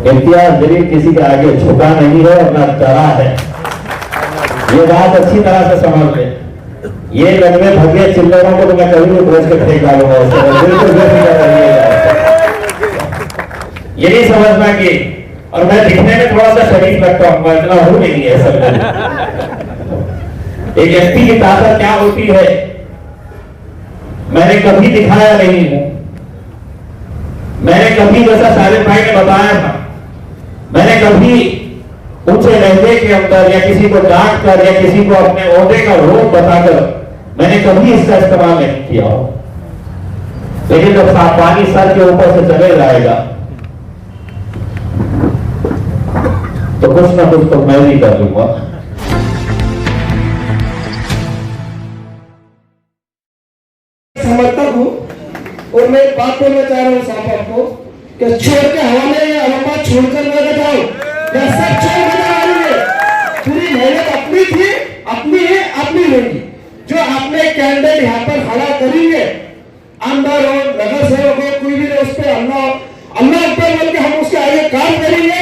इम्तियाज जलील किसी के आगे झुका नहीं है और ना डरा है, ये बात अच्छी तरह से समझ ले। ये लगने भगे चिल्लरों को तो मैं कभी भी बोझ के फेंक डालूंगा उसको, बिल्कुल ये नहीं समझना कि, और मैं दिखने में थोड़ा सा शरीफ लगता हूँ, मैं इतना हूं नहीं है सब। एक व्यक्ति की ताकत क्या होती है मैंने कभी दिखाया नहीं हूं। मैंने कभी, जैसा साहिल भाई ने बताया था, मैंने कभी ऊंचे लहजे के अंदर या किसी को डांट कर या किसी को अपने ओहदे का रोग बताकर मैंने कभी इसका इस्तेमाल नहीं किया हो। लेकिन जब साफ पानी सर के ऊपर से चले जाएगा तो कुछ ना कुछ तो मैं भी कर लूंगा। समर्थक हूँ और मैं एक बात बोलना चाह रहा हूँ साहब आपको कि छोड़ के हवा में या हवा छोड़कर न जाओ, या सब छोड़ कर आएंगे। पूरी मेहनत अपनी थी, अपनी है, अपनी होगी। जो आपने कैंडिडेट यहाँ पर खड़ा करेंगे, आमदार हो, नगर सेवक हो, कोई भी उस पर अल्लाह अकबर बोल के हम उसके आगे काम करेंगे।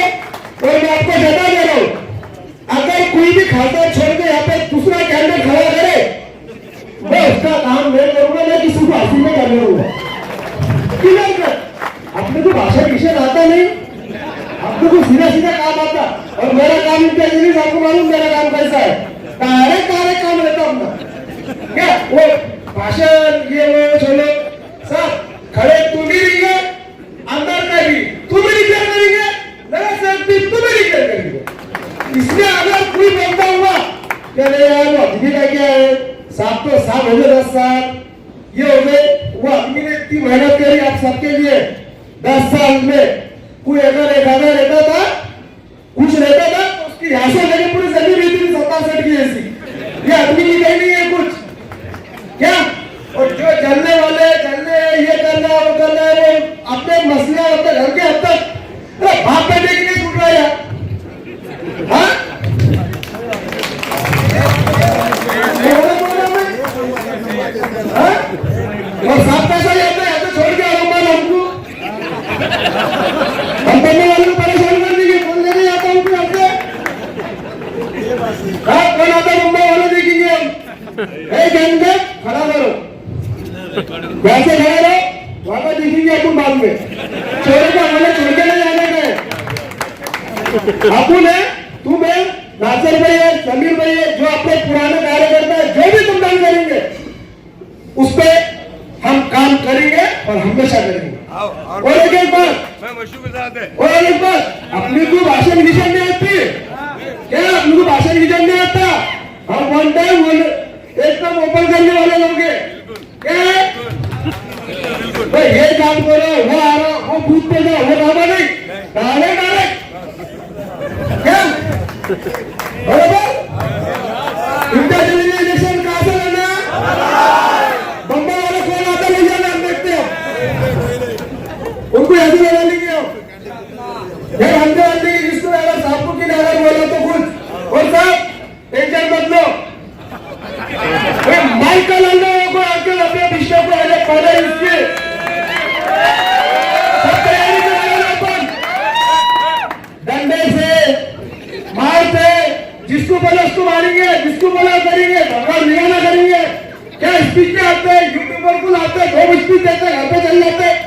और मैं आपको जता दे रहा हूँ, अगर कोई भी खाता छोड़ के यहाँ पे दूसरा कैंडिडेट खड़ा करे, मैं उसका काम नहीं करूंगा, मैं किसी को हासिल में कर लूंगा। अपने को भाषा विषय आता नहीं, आपको को सीधा सीधा काम आता। और मेरा काम इनका नहीं, आपको मालूम मेरा काम कैसा है, तारे काम रहता अपना। क्या वो भाषण ये वो छोड़ो सब, खड़े तुम भी रहेंगे, अंदर का भी तुम भी रिपेयर करेंगे, नगर सेवक भी तुम भी रिपेयर करेंगे। इसमें अगर कोई बोलता हुआ क्या यार वो आदमी का क्या है, साहब तो साहब हो गए 10 साल ये हो गए, वो आदमी ने इतनी मेहनत करी आप सबके लिए 10 साल में। कोई अगर एक आधा रहता था, कुछ रहता था तो उसकी यहाँ से लगे पूरी जमीन रहती थी 67 की ऐसी। ये आदमी की कहीं नहीं है कुछ क्या। और जो जलने वाले ये करना वो करना है, वो अपने मसले अपने घर के हद तक बाप बेटे की नहीं छूट रहा है। हाँ और साफ पैसा लेते हैं तो छोड़ के आऊंगा हमको, हम बनने वालों को परेशान कर देंगे। कौन लेने आता हूँ फिर आपसे, कौन आता मुंबई वाले देखेंगे हम। खड़ा करो, वैसे खड़ा रहो, वहां पर देखेंगे आपको बाद में। छोड़ के हमारे छोड़ के नहीं जाने गए आपू ने, तुम है नासिर भाई है, समीर भाई है, जो अपने पुराने कार्यकर्ता है, जो भी तुम काम करेंगे उस पे हम काम करेंगे और हमेशा करेंगे। और एक बात, और एक बात, अपनी को भाषण विषय नहीं आती क्या, अपनी को भाषण विषय नहीं आता। हम वन टाइम एकदम ओपन करने वाले लोग क्या, भाई ये काम करो, वो आ रहा, वो बूथ पे जाओ, वो बाबा नहीं डायरेक्ट क्या बराबर। इनका इलेक्शन कहां से लेना, बम्बई वाले कौन आता ले जाना, हम देखते हो उनको ऐसे लगा लेंगे यार। हमने जिसको अगर साहब को की अगर बोला तो कुछ, और साहब टेंशन मत लो, माइकल लोगों को आजकल अपने विषय को अलग पहले इसके सब तैयारी करेंगे अपन, डंडे से मार से, जिसको बोला उसको मारेंगे, जिसको बोला करेंगे, भगवान निगाना करेंगे। क्या स्पीच में आते हैं, यूट्यूबर को लाते हैं, 2 स्पीच देते हैं, घर पे चल जाते हैं।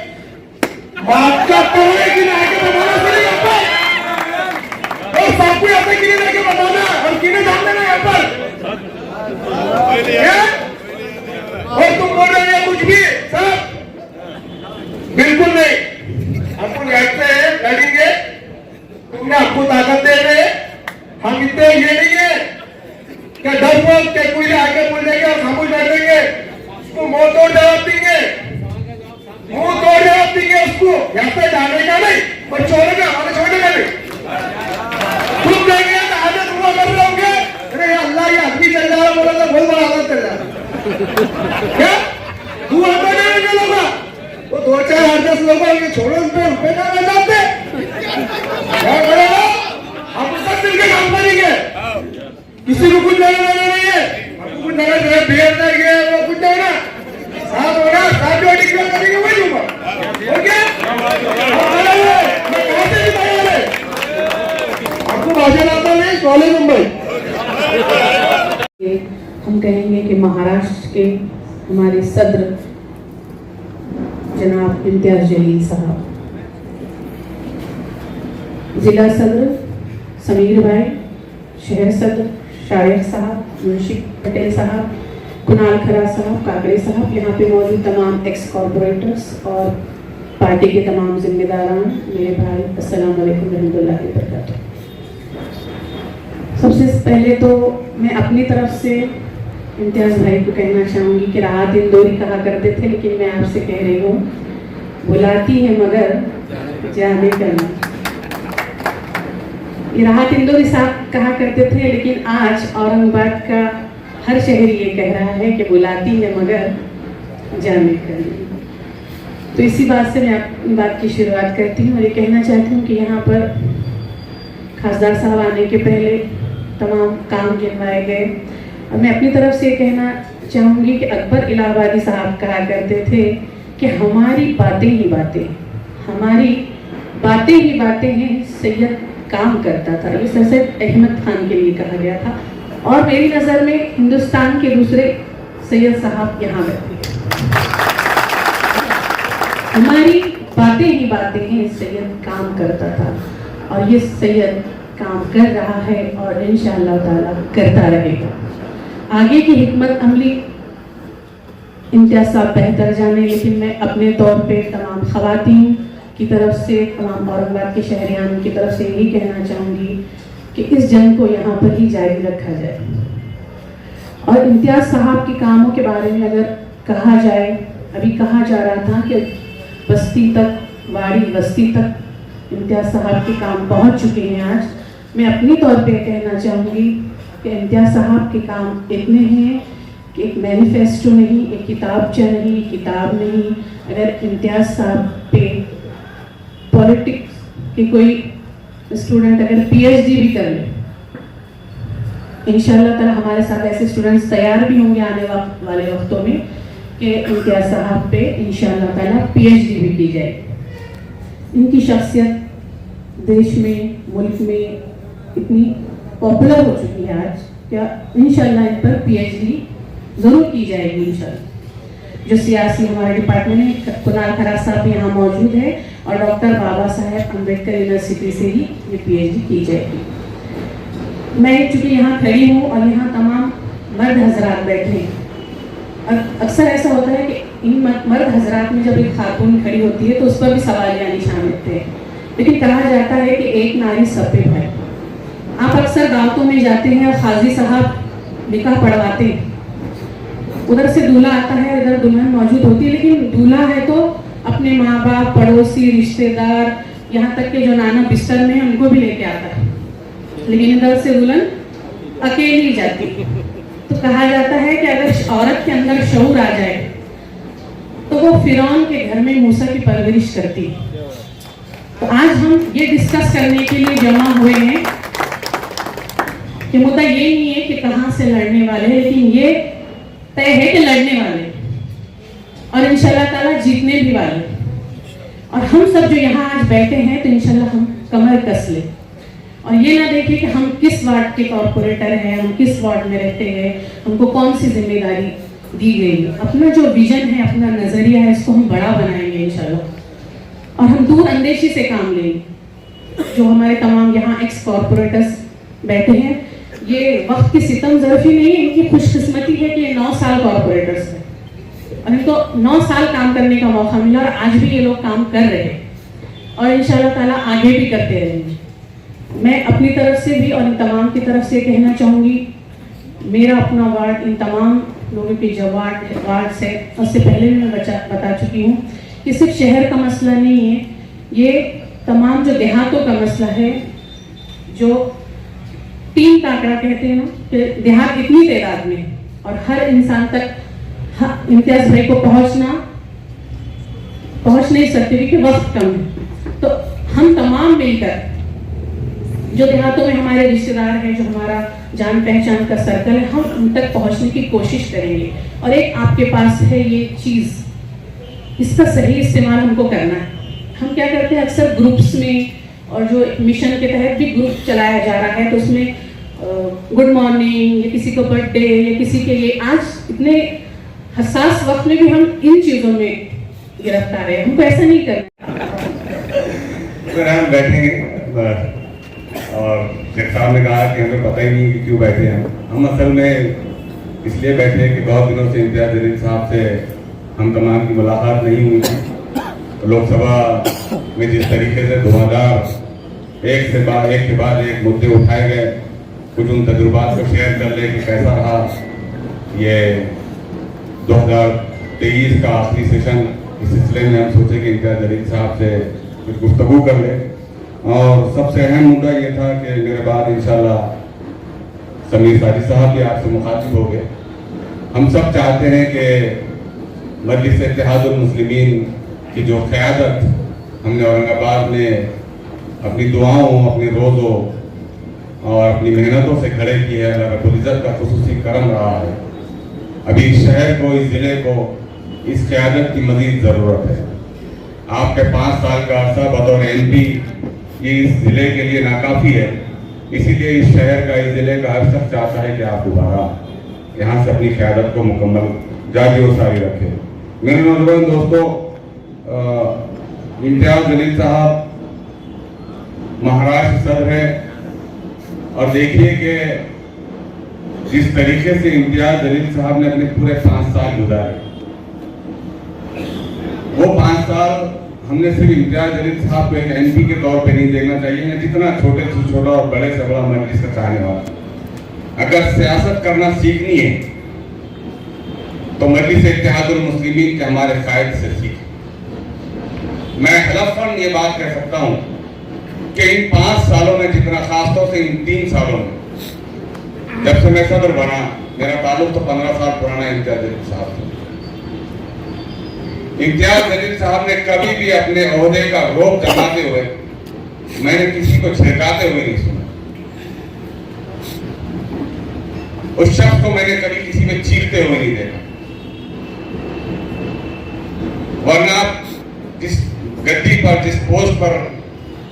बात का तो है कि आगे बताना पड़ेगा पर, और सबको यहाँ पे किने लेके बताना और किने जान देना यहाँ पर। और तुम बोल रहे हैं कुछ भी सब, बिल्कुल नहीं। हम लड़ते हैं, लड़ेंगे, तुमने आपको ताकत दे रहे, हम इतने ये नहीं है कि डर वक्त के कोई आगे बोल देंगे और खामोश बैठ देंगे, उसको मुंह तोड़ जवाब देंगे, मुंह तोड़ जवाब देंगे उसको। यहाँ पे जाने का नहीं और छोड़ेगा और छोड़ेगा नहीं, तुम देंगे तो आगे दुआ कर रहे होंगे, अरे अल्लाह ये आदमी चल जा रहा बोला तो बहुत बड़ा हालत चल जा रहा क्या, दुआ तो नहीं लोगा वो 2-4-8-10 लोग ये छोड़ो, उन पे ना रह जाते क्या करेगा। हम सब मिलकर काम करेंगे, किसी को कुछ लेना नहीं है, आपको कुछ लेना है बियर ना गया वो कुछ लेना साथ होना, साथ जो डिक्लेयर करेंगे वही दूंगा, ओके। भाषण आता नहीं, कॉलेज मुंबई। हम कहेंगे कि महाराष्ट्र के हमारे सदर जनाब इम्तियाज जलील साहब, जिला सदर समीर भाई, शहर सदर शायर साहब, मुंशी पटेल साहब, कुणाल खरा साहब, काकड़े साहब, यहाँ पे मौजूद तमाम एक्स कॉर्पोरेटर्स और पार्टी के तमाम जिम्मेदारान, मेरे भाई, अस्सलाम वालेकुम रहमतुल्लाहि व बरकातुहू। सबसे पहले तो मैं अपनी तरफ से इम्तियाज भाई को कहना चाहूँगी कि राहत इंदौरी कहा करते थे, लेकिन मैं आपसे कह रही हूँ, बुलाती है मगर जाने का नहीं। ये राहत इंदौरी साहब कहा करते थे, लेकिन आज औरंगाबाद का हर शहरी ये कह रहा है कि बुलाती है मगर जाने का नहीं। तो इसी बात से मैं अपनी बात की शुरुआत करती हूँ और ये कहना चाहती हूँ कि यहाँ पर खासदार साहब आने के पहले तमाम काम गिनवाए गए और मैं अपनी तरफ से कहना चाहूँगी कि अकबर इलाहाबादी साहब कहा करते थे कि हमारी बातें ही बातें, हमारी बातें ही बातें हैं, सैयद काम करता था। ये सर सैयद अहमद खान के लिए कहा गया था और मेरी नज़र में हिंदुस्तान के दूसरे सैयद साहब यहाँ बैठे। हमारी बातें ही बातें हैं, सैयद काम करता था और ये सैयद काम कर रहा है और इंशाअल्लाह ताला करता रहेगा। आगे की हिकमत अमली इम्तियाज साहब बेहतर जाने, लेकिन मैं अपने तौर पे तमाम खवातीन की तरफ से, तमाम औरंगाबाद के शहरियान की तरफ से यही कहना चाहूँगी कि इस जंग को यहाँ पर ही जारी रखा जाए। और इम्तियाज साहब के कामों के बारे में अगर कहा जाए, अभी कहा जा रहा था कि बस्ती तक, वाड़ी बस्ती तक इम्तियाज साहब के काम पहुँच चुके हैं। आज मैं अपनी तौर पे कहना चाहूँगी कि इम्तियाज साहब के काम इतने हैं कि एक मैनिफेस्टो नहीं, एक किताबचा नहीं, किताब नहीं, अगर इम्तियाज साहब पे पॉलिटिक्स के कोई स्टूडेंट अगर पीएचडी भी कर ले, इंशाअल्लाह ताला हमारे साथ ऐसे स्टूडेंट्स तैयार भी होंगे आने वाले वक्तों में कि इम्तियाज साहब पे इंशाअल्लाह ताला पीएचडी भी की जाए। इनकी शख्सियत देश में, मुल्क में इतनी पॉपुलर हो चुकी है आज, क्या इंशाअल्लाह इन पर पीएचडी ज़रूर की जाएगी इंशाअल्लाह। जो सियासी हमारे डिपार्टमेंट में कुणाल खरा साहब यहाँ मौजूद है और डॉक्टर बाबा साहेब अम्बेडकर यूनिवर्सिटी से ही ये पीएचडी की जाएगी। मैं चूँकि यहाँ खड़ी हूँ और यहाँ तमाम मर्द हजरात बैठे हैं और अक्सर ऐसा होता है कि इन मर्द हजरात में जब एक खातून खड़ी होती है तो उस पर भी सवाल या निशान होते हैं, लेकिन कहा जाता है कि एक नारी सब पे भाई। आप अक्सर दावतों में जाते हैं और खाजी साहब निकाह पढ़वाते हैं, उधर से दूल्हा आता है, इधर दुल्हन मौजूद होती है, लेकिन दूल्हा है तो अपने माँ बाप, पड़ोसी, रिश्तेदार, यहाँ तक के जो नाना बिस्तर में है उनको भी लेके आता है, लेकिन इधर से दुल्हन अकेली ही जाती है। तो कहा जाता है कि अगर औरत के अंदर शऊर आ जाए तो वो फिरौन के घर में मूसा की परवरिश करती है। तो आज हम ये डिस्कस करने के लिए जमा हुए हैं कि मुद्दा ये नहीं है कि कहाँ से लड़ने वाले हैं, लेकिन ये तय है कि लड़ने वाले और इंशाल्लाह ताला जीतने भी वाले। और हम सब जो यहाँ आज बैठे हैं तो इंशाल्लाह हम कमर कस ले और ये ना देखें कि हम किस वार्ड के कॉर्पोरेटर हैं, हम किस वार्ड में रहते हैं, हमको कौन सी जिम्मेदारी दी गई है। अपना जो विजन है, अपना नजरिया है, इसको हम बड़ा बनाएंगे इंशाल्लाह और हम दूर अंदेशी से काम लेंगे। जो हमारे तमाम यहाँ एक्स कॉर्पोरेटर्स बैठे हैं, ये वक्त की सितम ज़रफ़ी नहीं है, इनकी खुशकिस्मती है कि ये 9 साल कॉर्पोरेटर्स हैं और इनको 9 साल काम करने का मौका मिला और आज भी ये लोग काम कर रहे हैं और इंशाल्लाह ताला आगे भी करते रहेंगे। मैं अपनी तरफ से भी और इन तमाम की तरफ से कहना चाहूँगी, मेरा अपना वार्ड इन तमाम लोगों के जो वार्ड से उससे पहले भी मैं बता चुकी हूँ कि सिर्फ शहर का मसला नहीं है, ये तमाम जो देहातों का मसला है। जो 3 का आंकड़ा कहते हैं ना कि देहात इतनी तादाद में और हर इंसान तक इम्तियाज भाई को पहुँच नहीं सकते क्योंकि वक्त कम है। तो हम तमाम मिलकर जो देहातों में हमारे रिश्तेदार हैं, जो हमारा जान पहचान का सर्कल है, हम उन तक पहुंचने की कोशिश करेंगे। और एक आपके पास है ये चीज़, इसका सही इस्तेमाल हमको करना है। हम क्या करते हैं अक्सर ग्रुप्स में और जो एक मिशन के तहत भी ग्रुप चलाया जा रहा है, तो उसमें गुड मॉर्निंग या किसी को बर्थडे या किसी के लिए, आज इतने हसास वक्त में भी हम इन चीज़ों में गिरफ्तार है। हमको ऐसा नहीं करना। फिर हम बैठेंगे और शेख साहब ने कहा कि हमें पता ही नहीं कि क्यों बैठे हैं। हम असल में इसलिए बैठे कि बहुत दिनों से इम्तियाज जलील साहब से हम तमाम की मुलाकात नहीं हुई थी। तो लोकसभा में जिस तरीके से 2001 के बाद एक मुद्दे उठाए गए, कुछ उन तजुर्बात को शेयर कर ले कि कैसा रहा ये 2023 का आखिरी सेशन। इस सिलसिले में हम सोचे कि इम्तियाज जलील साहब से कुछ गुफ्तगू कर ले। और सबसे अहम मुद्दा ये था कि मेरे बाद इंशाल्लाह समीर साजिद साहब भी आपसे मुखातिब हो गए। हम सब चाहते हैं कि मजलिस इत्तेहादुल मुस्लिमीन की जो क़यादत हमने औरंगाबाद में अपनी दुआओं, अपनी रोज़ों और अपनी मेहनतों से खड़े की है, अल्लाह रब्बुल इज़्ज़त का खुसूसी करम रहा है। अभी इस शहर को, इस ज़िले को इस क़यादत की मज़ीद ज़रूरत है। आपके 5 साल का अर्सा बतौर MP ये इस ज़िले के लिए नाकाफ़ी है। इसीलिए इस शहर का, इस ज़िले का हर शख्स चाहता है कि आप दोबारा यहाँ से अपनी क़यादत को मुकम्मल जारी और सारी रखें। मेरे नौजवान दोस्तों, इम्तियाज जलील साहब महाराष्ट्र सदर है और देखिए कि जिस तरीके से इम्तियाज जलील साहब ने अपने पूरे 5 साल गुजारे, वो 5 साल हमने सिर्फ इम्तियाज जलील साहब को एक MP के तौर पे नहीं देखना चाहिए, जितना छोटे से छोटा और बड़े से बड़ा मजलिस का चाहने वाला। अगर सियासत करना सीखनी है तो मजलिस इत्तेहादुल मुस्लिमीन के हमारे कायद से सीखें। मैं हलफन ये बात कह सकता हूँ कि इन 5 सालों में, जितना खासतौर से इन 3 सालों में, जब से मैं सदर बना, मेरा ताल्लुक तो 15 साल पुराना है इम्तियाज जलील साहब से। इम्तियाज जलील साहब ने कभी भी अपने ओहदे का रोब जमाते हुए मैंने किसी को छिड़काते हुए नहीं सुना। उस शख्स को मैंने कभी किसी में चीखते हुए नहीं देखा। वरना जिस गद्दी पर, जिस पोस्ट पर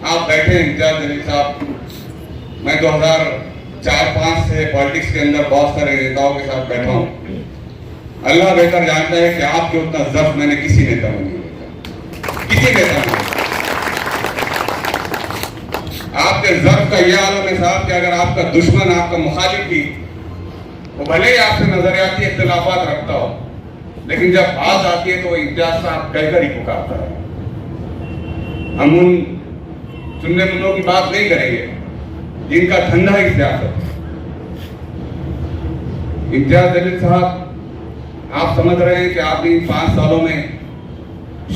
आप बैठे हैं इम्तियाज जलील साहब, मैं 2004-5 से पॉलिटिक्स के अंदर बहुत सारे नेताओं के साथ बैठा हूं। अल्लाह बेहतर जानता है कि आपके उतना ज़ब्त मैंने किसी नेता में नहीं देखा, किसी नेता में। आपके ज़ब्त का यह आलम है साहब कि अगर आपका दुश्मन, आपका मुखालिफ भी, वो भले ही आपसे नजरियाती इख्तिलाफात रखता हो, लेकिन जब बात आती है तो वो इम्तियाज साहब कहकर ही पुकारता है। हम उन सुनने मुन्नों की बात नहीं करेंगे जिनका धंधा ही सियासत है। इम्तियाज जलील साहब, आप समझ रहे हैं कि आपने इन 5 सालों में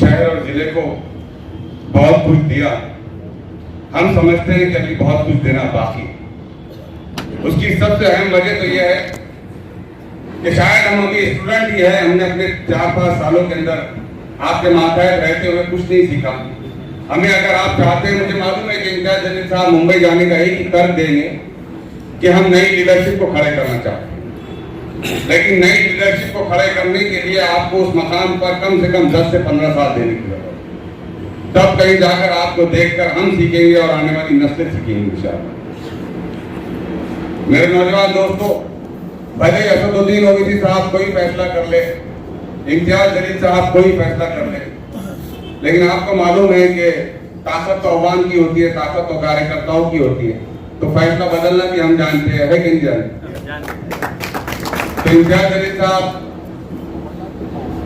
शहर और जिले को बहुत कुछ दिया। हम समझते हैं कि अभी बहुत कुछ देना बाकी है। उसकी सबसे अहम वजह तो यह है कि शायद हम अभी स्टूडेंट ही है। हमने अपने 4-5 सालों के अंदर आपके मातहत रहते हुए कुछ नहीं सीखा। हमें, अगर आप चाहते हैं, मुझे मालूम है कि इम्तियाज जलील साहब मुंबई जाने का एक ही तर्क देंगे कि हम नई लीडरशिप को खड़े करना चाहते हैं, लेकिन नई लीडरशिप को खड़े करने के लिए आपको उस मकाम पर कम से कम 10 से 15 साल देने की जरूरत है। तब कहीं जाकर आपको देखकर हम सीखेंगे और आने वाली नस्लें सीखेंगी इंशाअल्लाह। मेरे नौजवान दोस्तों, भले असदुद्दीन ओवैसी साहब कोई फैसला कर ले, इम्तियाज जलील साहब कोई फैसला कर ले, लेकिन आपको मालूम है कि ताकत तो अवाम की होती है, ताकत तो कार्यकर्ताओं की होती है। तो फैसला बदलना भी हम जानते हैं, है कि नहीं जानते? तो इम्तियाज जलील साहब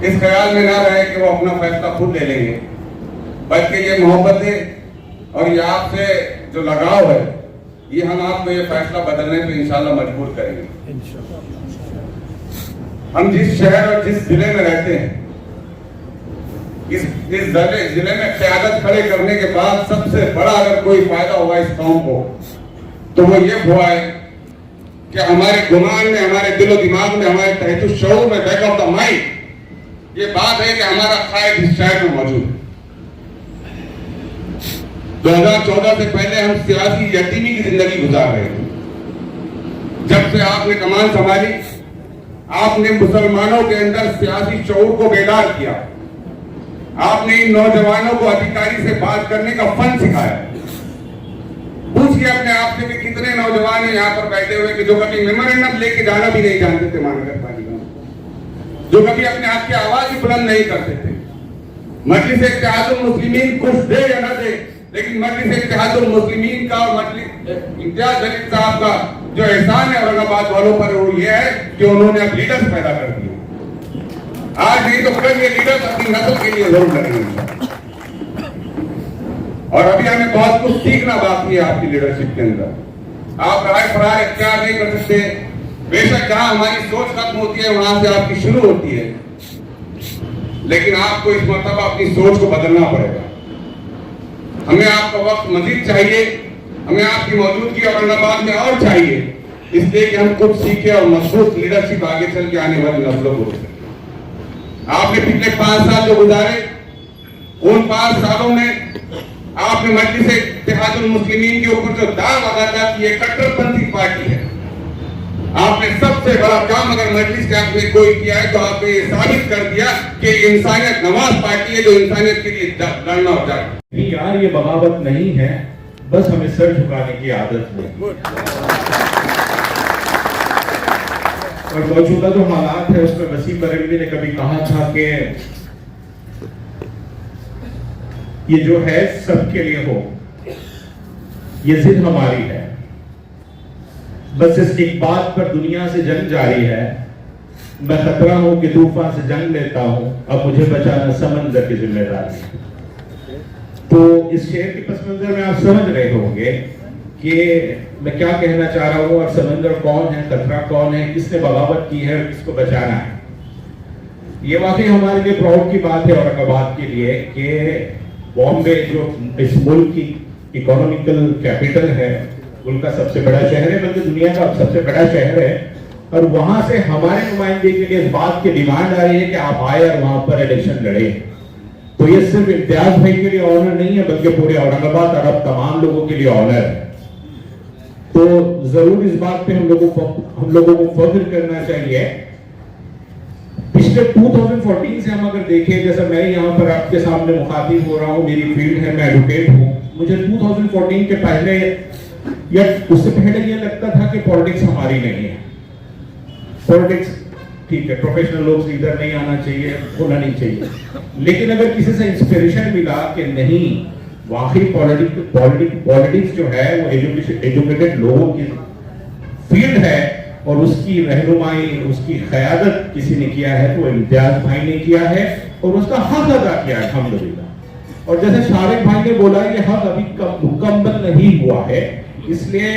इस ख्याल में ना रहे कि वो अपना फैसला खुद ले लेंगे, बल्कि ये मोहब्बतें और ये आपसे जो लगाव है, ये हम आपको ये फैसला बदलने पे इंशाल्लाह मजबूर करेंगे। हम जिस शहर और जिस जिले में रहते हैं, इस जिले में क़यादत खड़े करने के बाद सबसे बड़ा अगर कोई फायदा हुआ इस कौम को, तो वो ये हुआ है कि हमारे गुमान में, हमारे दिलो दिमाग में, हमारे तहत शऊर में, बैक ऑफ द माइंड ये बात है कि हमारा कायद इस शहर में मौजूद है। 2014 से पहले हम सियासी यतीमी की जिंदगी गुजार रहे थे। जब से आपने कमान संभाली, आपने मुसलमानों के अंदर सियासी शऊर को बेदार किया। आपने इन नौजवानों को अधिकारी से बात करने का फन सिखाया। पूछिए अपने आप से कि कितने नौजवान हैं यहाँ पर बैठे हुए कि जो कभी मेमोरेंडम लेके जाना भी नहीं जानते थे महानगर पालिका में, जो कभी अपने आप की आवाज ही बुलंद नहीं करते थे। मजलिस इत्तेहादुल मुस्लिमीन कुछ दे या न दे, लेकिन मजलिस इत्तेहादुल मुस्लिमीन का और मजलिस इम्तियाज जलील साहब का जो एहसान है औरंगाबाद वालों पर वो ये है कि उन्होंने अब लीडर्स पैदा कर दिए। आज नहीं तो कल ये लीडर्स अपनी नस्ल के लिए जरूर लड़ेंगे। और अभी हमें बहुत कुछ सीखना बाकी है आपकी लीडरशिप के अंदर। आप राय फरार इख्तियार नहीं कर सकते। बेशक जहां हमारी सोच खत्म होती है वहां से आपकी शुरू होती है, लेकिन आपको इस मर्तबा अपनी सोच को बदलना पड़ेगा। हमें आपका वक्त मजीद चाहिए, हमें आपकी मौजूदगी औरंगाबाद में और चाहिए, इसलिए कि हम कुछ सीखे और मजबूत लीडरशिप आगे चल के आने वाली नस्लों को। आपने पिछले 5 साल जो गुजारे, उन 5 सालों में आपने मजलिस इत्तेहादुल मुस्लिमीन के ऊपर जो दाव लगाया कि ये कट्टरपंथी पार्टी है, आपने सबसे बड़ा काम अगर मजलिस के आपने कोई किया है तो आपने ये साबित कर दिया कि इंसानियत नवाज पार्टी है जो इंसानियत के लिए लड़ना हो जाए। नहीं यार, ये बगावत नहीं है, बस हमें सर झुकाने की आदत है। और मौजूदा जो हालात है उसमें वसीम बरेलवी ने कभी कहा था कि ये जो है सबके लिए हो, ये जिद हमारी है। बस इस एक बात पर दुनिया से जंग जारी है, मैं खतरा हूं कि तूफान से जंग लेता हूं, अब मुझे बचाना समंदर की जिम्मेदारी है। तो इस शेर के पस मंजर में आप समझ रहे होंगे कि मैं क्या कहना चाह रहा हूं और समंदर कौन है, खतरा कौन है, किसने बगावत की है और किसको बचाना है। ये वाकई हमारे लिए प्राउड की बात है औरंगाबाद के लिए कि बॉम्बे जो इस मुल्क की इकोनॉमिकल कैपिटल है, मुल्क का सबसे बड़ा शहर है, बल्कि दुनिया का सबसे बड़ा शहर है, और वहां से हमारे नुमाइंदे के लिए इस बात की डिमांड आ रही है कि आप आए और वहां पर इलेक्शन लड़े। तो ये सिर्फ इम्तियाज भाई के लिए ऑनर नहीं है, बल्कि पूरे औरंगाबाद और अब तमाम लोगों के लिए ऑनर है। तो जरूर इस बात पे हम लोगों को फख्र करना चाहिए। पिछले 2014 से हम अगर देखें, जैसे मैं यहाँ पर आपके सामने मुखातिब हो रहा हूँ, मेरी फील्ड है, मैं एडवोकेट हूँ, मुझे 2014 के पहले या उससे पहले ये लगता था कि पॉलिटिक्स हमारी नहीं है। पॉलिटिक्स ठीक है, प्रोफेशनल लोग से इधर नहीं आना चाहिए, होना नहीं चाहिए, लेकिन अगर किसी से इंस्पिरेशन मिला कि नहीं वाकई पॉलिटिक्स जो है वो एजुकेटेड लोगों की फील्ड है और उसकी रहनुमाई, उसकी क़यादत किसी ने किया है तो इम्तियाज भाई ने किया है और उसका हक अदा किया है अल्हम्दुलिल्लाह। और जैसे शारिक भाई ने बोला ये हक अभी मुकम्मल नहीं हुआ है, इसलिए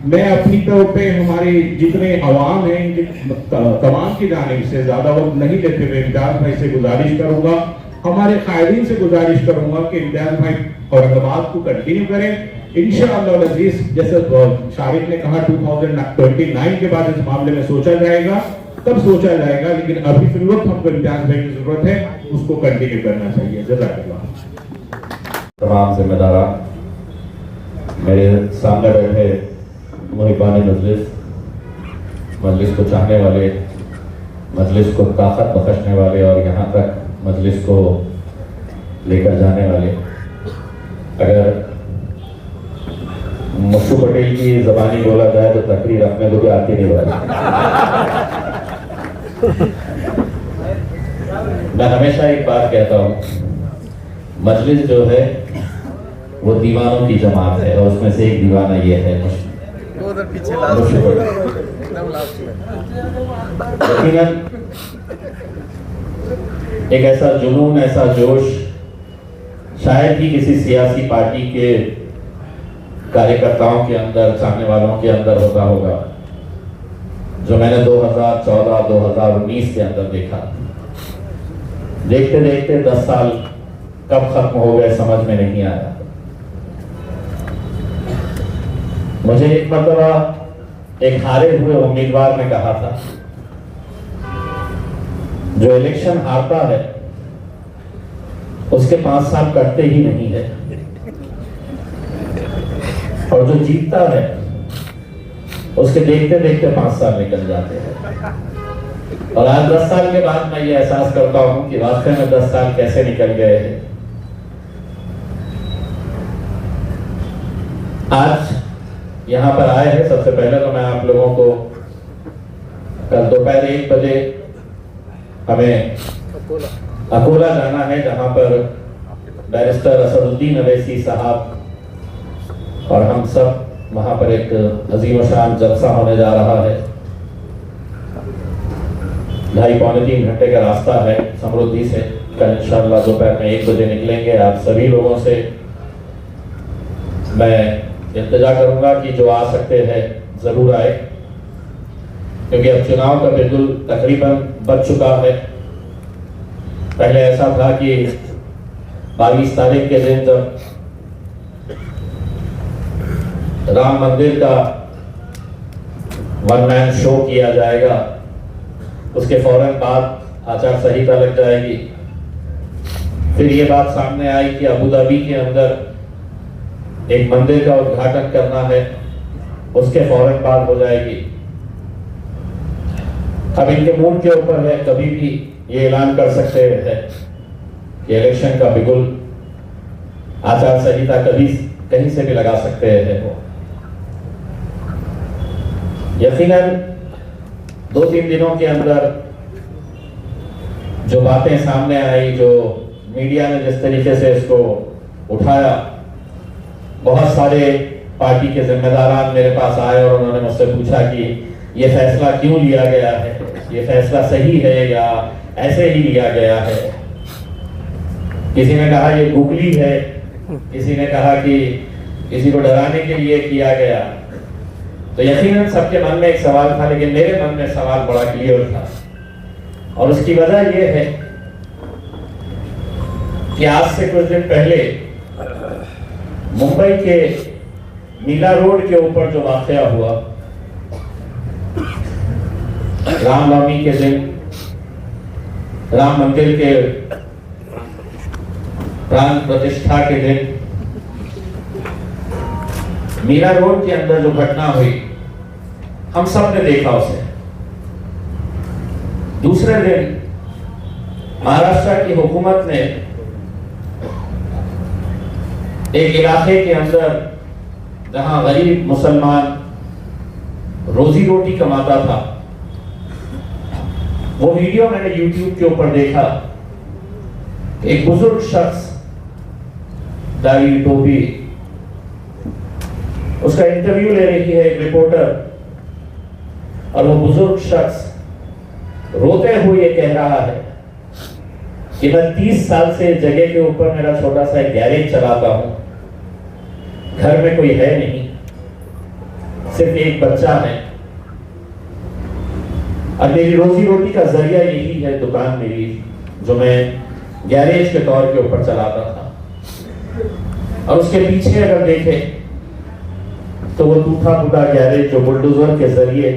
मैं अपनी तौर पे हमारे जितने अवाम हैं तमाम की जानिब से ज्यादा वक्त नहीं लेते हुए इम्तियाज भाई से गुजारिश करूंगा, हमारे कायदीन से गुजारिश करूंगा कि इम्तियाज भाई औरंगाबाद को कंटिन्यू करें इंशाअल्लाह अज़ीज़। जैसे शारिक ने कहा 2029 के बाद इस मामले में सोचा जाएगा, तब सोचा जाएगा, लेकिन अभी फिर वक्त हमको इम्तियाज भाई की जरूरत है, उसको कंटिन्यू करना चाहिए। जज़ाकल्लाह। तमाम जिम्मेदार मेरे सामने बैठे मुहिबान मजलिस को चाहने वाले, मजलिस को ताकत बख्शने वाले और यहाँ तक मजलिस को लेकर जाने वाले, अगर मुस्तफा पटेल की ज़बानी बोला जाए तो तकरीर अपने को भी आती नहीं भाई। मैं हमेशा एक बात कहता हूँ, मजलिस जो है वो दीवानों की जमात है और उसमें से एक दीवाना ये है यकीनन एक ऐसा जुनून, ऐसा जोश शायद ही किसी सियासी पार्टी के कार्यकर्ताओं के अंदर, चाहने वालों के अंदर होता होगा जो मैंने 2014-2019 के अंदर देखा। देखते देखते 10 साल कब खत्म हो गए समझ में नहीं आया। मुझे एक मरतबा एक हारे हुए उम्मीदवार ने कहा था, जो इलेक्शन हारता है उसके 5 साल कटते ही नहीं है, और जो जीतता है उसके देखते देखते 5 साल निकल जाते हैं। और आज 10 साल के बाद मैं ये एहसास करता हूं कि वाकई में 10 साल कैसे निकल गए हैं। आज यहाँ पर आए हैं। सबसे पहले तो मैं आप लोगों को, कल दोपहर 1 बजे हमें अकोला जाना है, जहाँ पर बैरिस्टर असदुद्दीन अवैसी साहब और हम सब वहाँ पर एक अजीम शान जलसा होने जा रहा है। 2.5-3 घंटे का रास्ता है समृद्धि से। कल इंशाअल्लाह दोपहर में 1 बजे निकलेंगे। आप सभी लोगों से मैं इंतजार करूंगा कि जो आ सकते हैं जरूर आए, क्योंकि अब चुनाव का बिल्कुल तकरीबन बच चुका है। पहले ऐसा था कि 22 तारीख के दिन जब राम मंदिर का वन मैन शो किया जाएगा, उसके फौरन बाद आचार संहिता लग जाएगी। फिर ये बात सामने आई कि अबू धाबी के अंदर एक मंदिर का उद्घाटन करना है, उसके फौरन बाद हो जाएगी। अब इनके मूड के ऊपर है, कभी भी ये ऐलान कर सकते हैं कि इलेक्शन का बिगुल, आचार संहिता कभी कहीं से भी लगा सकते हैं वो। यकीनन 2-3 दिनों के अंदर जो बातें सामने आई, जो मीडिया ने जिस तरीके से इसको उठाया, बहुत सारे पार्टी के जिम्मेदारान मेरे पास आए और उन्होंने मुझसे पूछा कि ये फैसला क्यों लिया गया है, ये फैसला सही है या ऐसे ही लिया गया है। किसी ने कहा ये गुगली है, किसी ने कहा कि किसी को डराने के लिए किया गया। तो यकीनन सबके मन में एक सवाल था, लेकिन मेरे मन में सवाल बड़ा क्लियर था, और उसकी वजह यह है कि आज से कुछ दिन पहले मुंबई के मीला रोड के ऊपर जो वाकया हुआ, रामनवमी के दिन राम मंदिर के प्राण प्रतिष्ठा के दिन मीरा रोड के अंदर जो घटना हुई, हम सब ने देखा उसे। दूसरे दिन महाराष्ट्र की हुकूमत ने एक इलाके के अंदर जहां गरीब मुसलमान रोजी रोटी कमाता था, वो वीडियो मैंने YouTube के ऊपर देखा। एक बुजुर्ग शख्स, दाढ़ी टोपी, उसका इंटरव्यू ले रही है एक रिपोर्टर, और वो बुजुर्ग शख्स रोते हुए ये कह रहा है कि मैं 30 साल से जगह के ऊपर मेरा छोटा सा एक गैरेज चलाता हूं, घर में कोई है नहीं, सिर्फ एक बच्चा है, और मेरी रोजी रोटी का जरिया यही है दुकान मेरी, जो मैं गैरेज के तौर के ऊपर चलाता था। और उसके पीछे अगर देखें तो वो टूटा फूटा गैरेज जो बुलडोजर के जरिए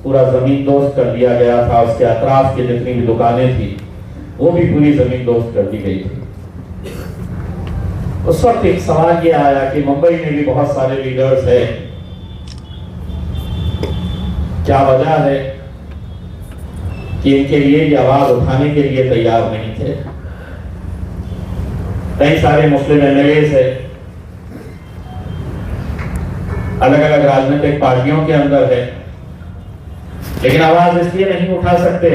पूरा जमीन दोस्त कर दिया गया था, उसके अतराफ की जितनी भी दुकानें थी वो भी पूरी जमीन दोस्त कर दी गई थी। उस वक्त एक सवाल ये आया कि मुंबई में भी बहुत सारे लीडर्स हैं, क्या वजह है कि इनके लिए ये आवाज उठाने के लिए तैयार नहीं थे। कई सारे मुस्लिम एमएलए है, अलग अलग राजनीतिक पार्टियों के अंदर है, लेकिन आवाज इसलिए नहीं उठा सकते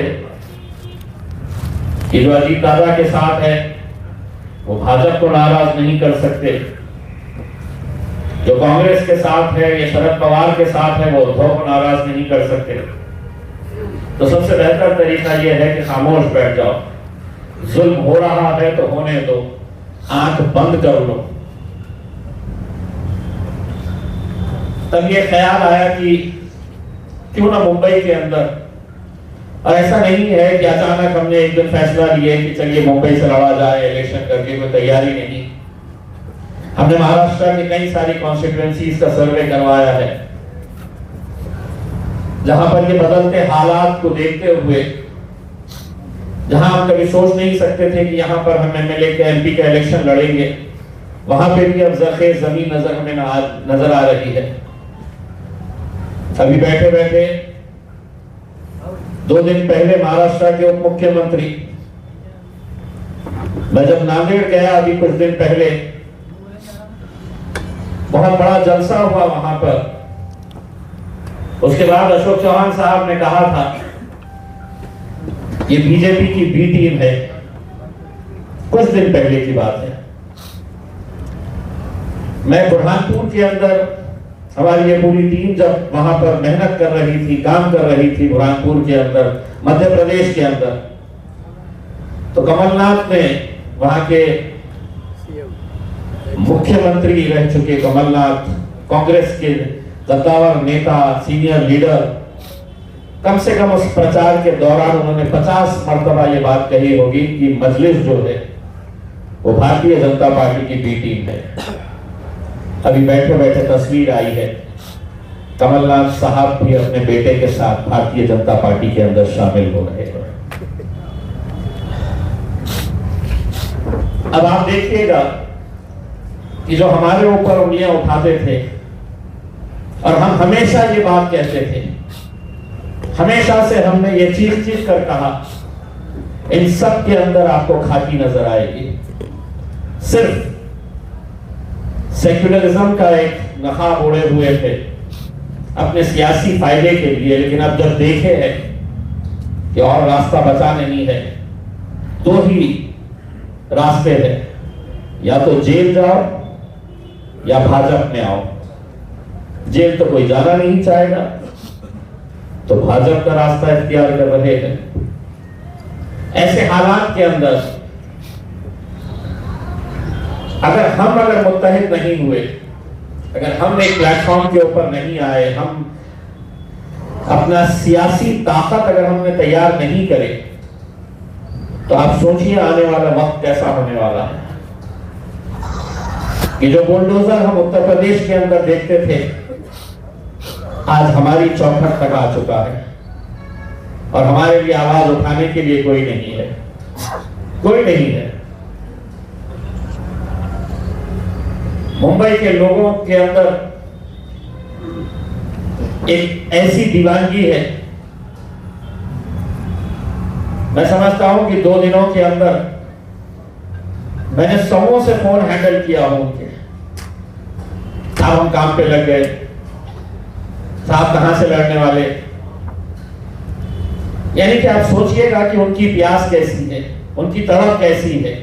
कि जो अजीत दादा के साथ है वो भाजपा को नाराज नहीं कर सकते, जो कांग्रेस के साथ है या शरद पवार के साथ है वो उद्धव को नाराज नहीं कर सकते। तो सबसे बेहतर तरीका यह है कि खामोश बैठ जाओ, जुल्म हो रहा है तो होने दो, आंख बंद कर लो। तब ये ख्याल आया कि क्यों ना मुंबई के अंदर, और ऐसा नहीं है कि अचानक हमने एक दिन फैसला लिया कि चलिए मुंबई से लड़ा जाए इलेक्शन करके, कोई तैयारी नहीं। हमने महाराष्ट्र की कई सारी कॉन्स्टिट्यूएंसीज का सर्वे करवाया है, जहां पर ये बदलते हालात को देखते हुए, जहां हम कभी सोच नहीं सकते थे कि यहां पर हम एमएलए के एमपी का इलेक्शन लड़ेंगे, वहां पे भी अब जरखेज जमीन नजर हमें नजर आ रही है। अभी बैठे बैठे 2 दिन पहले महाराष्ट्र के उप मुख्यमंत्री, मैं जब नांदेड़ गया अभी कुछ दिन पहले, बहुत बड़ा जलसा हुआ वहां पर। उसके बाद अशोक चौहान साहब ने कहा था ये बीजेपी की बी टीम है, कुछ दिन पहले की बात है। मैं बुरहानपुर के अंदर, हमारी ये पूरी टीम जब वहां पर मेहनत कर रही थी, काम कर रही थी बुरहानपुर के अंदर, मध्य प्रदेश के अंदर, तो कमलनाथ ने, वहां के मुख्यमंत्री रह चुके कमलनाथ, कांग्रेस के कद्दावर नेता, सीनियर लीडर, कम से कम उस प्रचार के दौरान उन्होंने 50 मरतबा ये बात कही होगी कि मजलिस जो है वो भारतीय जनता पार्टी की बी टीम है। अभी बैठे बैठे तस्वीर आई है, कमलनाथ साहब भी अपने बेटे के साथ भारतीय जनता पार्टी के अंदर शामिल हो रहे हैं। अब आप देखिएगा कि जो हमारे ऊपर उंगलियां उठाते थे और हम हमेशा ये बात कहते थे, हमेशा से हमने ये चीख कर कहा, इन सब के अंदर आपको खाकी नजर आएगी। सिर्फ सेक्युलरिज्म का एक नकाब ओढ़े हुए थे अपने सियासी फायदे के लिए, लेकिन अब जब देखे हैं कि और रास्ता बचा नहीं है, दो ही रास्ते हैं, या तो जेल जाओ या भाजपा में आओ। जेल तो कोई जाना नहीं चाहेगा, तो भाजपा का रास्ता इख्तियार कर रहे हैं। ऐसे हालात के अंदर अगर मुत्तहिद नहीं हुए, अगर हम एक प्लेटफॉर्म के ऊपर नहीं आए, हम अपना सियासी ताकत अगर हमने तैयार नहीं करे, तो आप सोचिए आने वाला वक्त कैसा होने वाला है। कि जो बुलडोजर हम उत्तर प्रदेश के अंदर देखते थे, आज हमारी चौखट तक आ चुका है और हमारे लिए आवाज उठाने के लिए कोई नहीं है, कोई नहीं है। मुंबई के लोगों के अंदर एक ऐसी दीवानगी है, मैं समझता हूं कि 2 दिनों के अंदर मैंने 100 से फोन हैंडल किया हूं उनके। अब हम काम पे लग गए, साहब कहां से लड़ने वाले। यानी कि आप सोचिएगा कि उनकी प्यास कैसी है, उनकी तड़प कैसी है।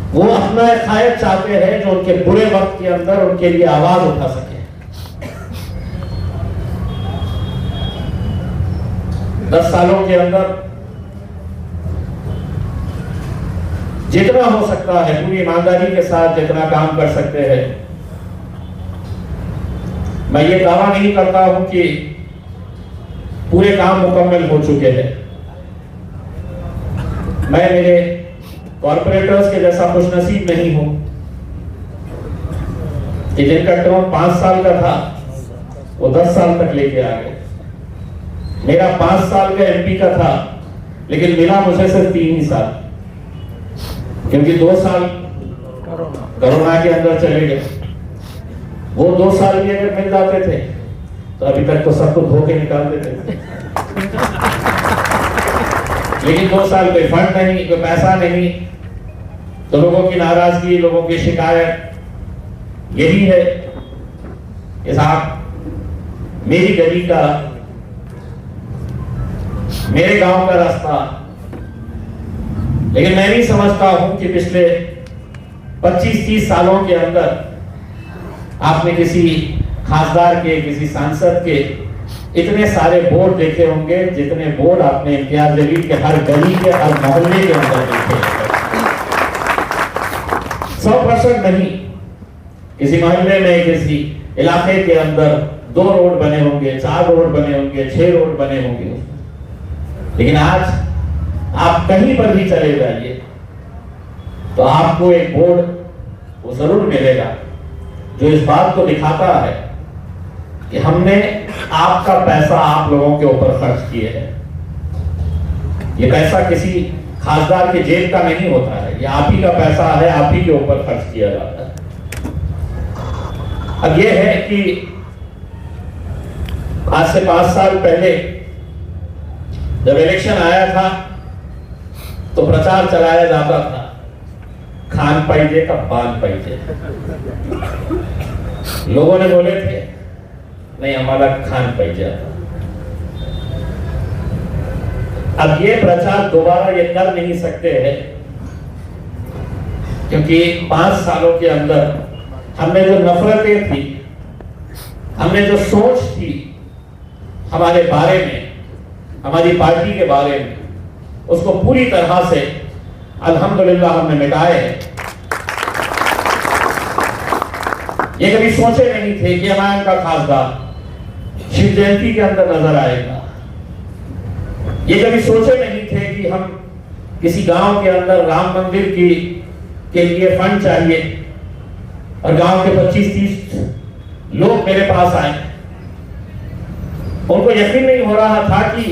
वो अपना खायद चाहते हैं जो उनके बुरे वक्त के अंदर उनके लिए आवाज उठा सके। 10 सालों के अंदर जितना हो सकता है पूरी ईमानदारी के साथ जितना काम कर सकते हैं। मैं ये दावा नहीं करता हूं कि पूरे काम मुकम्मल हो चुके हैं। मैं मेरे कॉर्पोरेटर्स के जैसा खुशनसीब नहीं हूं कि जिनका टर्म 5 साल का था वो 10 साल तक लेके आ गए। मेरा 5 साल का एमपी का था, लेकिन मिला मुझे सिर्फ 3 ही साल, क्योंकि 2 साल कोरोना के अंदर चले गए। वो 2 साल भी अगर मिल जाते थे तो अभी तक तो सब कुछ धोके निकाल देते थे। लेकिन 2 साल कोई फंड नहीं, कोई पैसा नहीं, तो लोगों की नाराजगी, लोगों की शिकायत यही है कि साहब मेरी गली का, मेरे गांव का रास्ता। लेकिन मैं नहीं समझता हूं कि पिछले 25-30 सालों के अंदर आपने किसी खासदार के, किसी सांसद के इतने सारे बोर्ड देखे होंगे जितने बोर्ड आपने इम्तियाज जलील के हर गली के, हर मोहल्ले के अंदर देखे। 100% नहीं, किसी मोहल्ले में, किसी इलाके के अंदर 2 रोड बने होंगे, 4 रोड बने होंगे, 6 रोड बने होंगे। लेकिन आज आप कहीं पर भी चले जाइए तो आपको एक बोर्ड वो जरूर मिलेगा जो इस बात को दिखाता है कि हमने आपका पैसा आप लोगों के ऊपर खर्च किए है। ये पैसा किसी खासदार के जेब का नहीं होता है, ये आप ही का पैसा है, आप ही के ऊपर खर्च किया जाता है। अब ये है कि आज से 5 साल पहले जब इलेक्शन आया था तो प्रचार चलाया जाता था, खान पाइजे का बान पाइजे। लोगों ने बोले थे नहीं हमारा खान पाइजा। अब ये प्रचार दोबारा ये कर नहीं सकते हैं, क्योंकि 5 सालों के अंदर हमने जो नफरतें थी, हमने जो सोच थी हमारे बारे में, हमारी पार्टी के बारे में, उसको पूरी तरह से अल्हम्दुलिल्लाह हमने मिटाए हैं। ये कभी सोचे नहीं थे कि एमआईएम का खासदार शिव जयंती के अंदर नजर आएगा। ये कभी सोचे नहीं थे कि हम किसी गांव के अंदर राम मंदिर के लिए फंड चाहिए और गांव के 25-30 लोग मेरे पास आए। उनको यकीन नहीं हो रहा था कि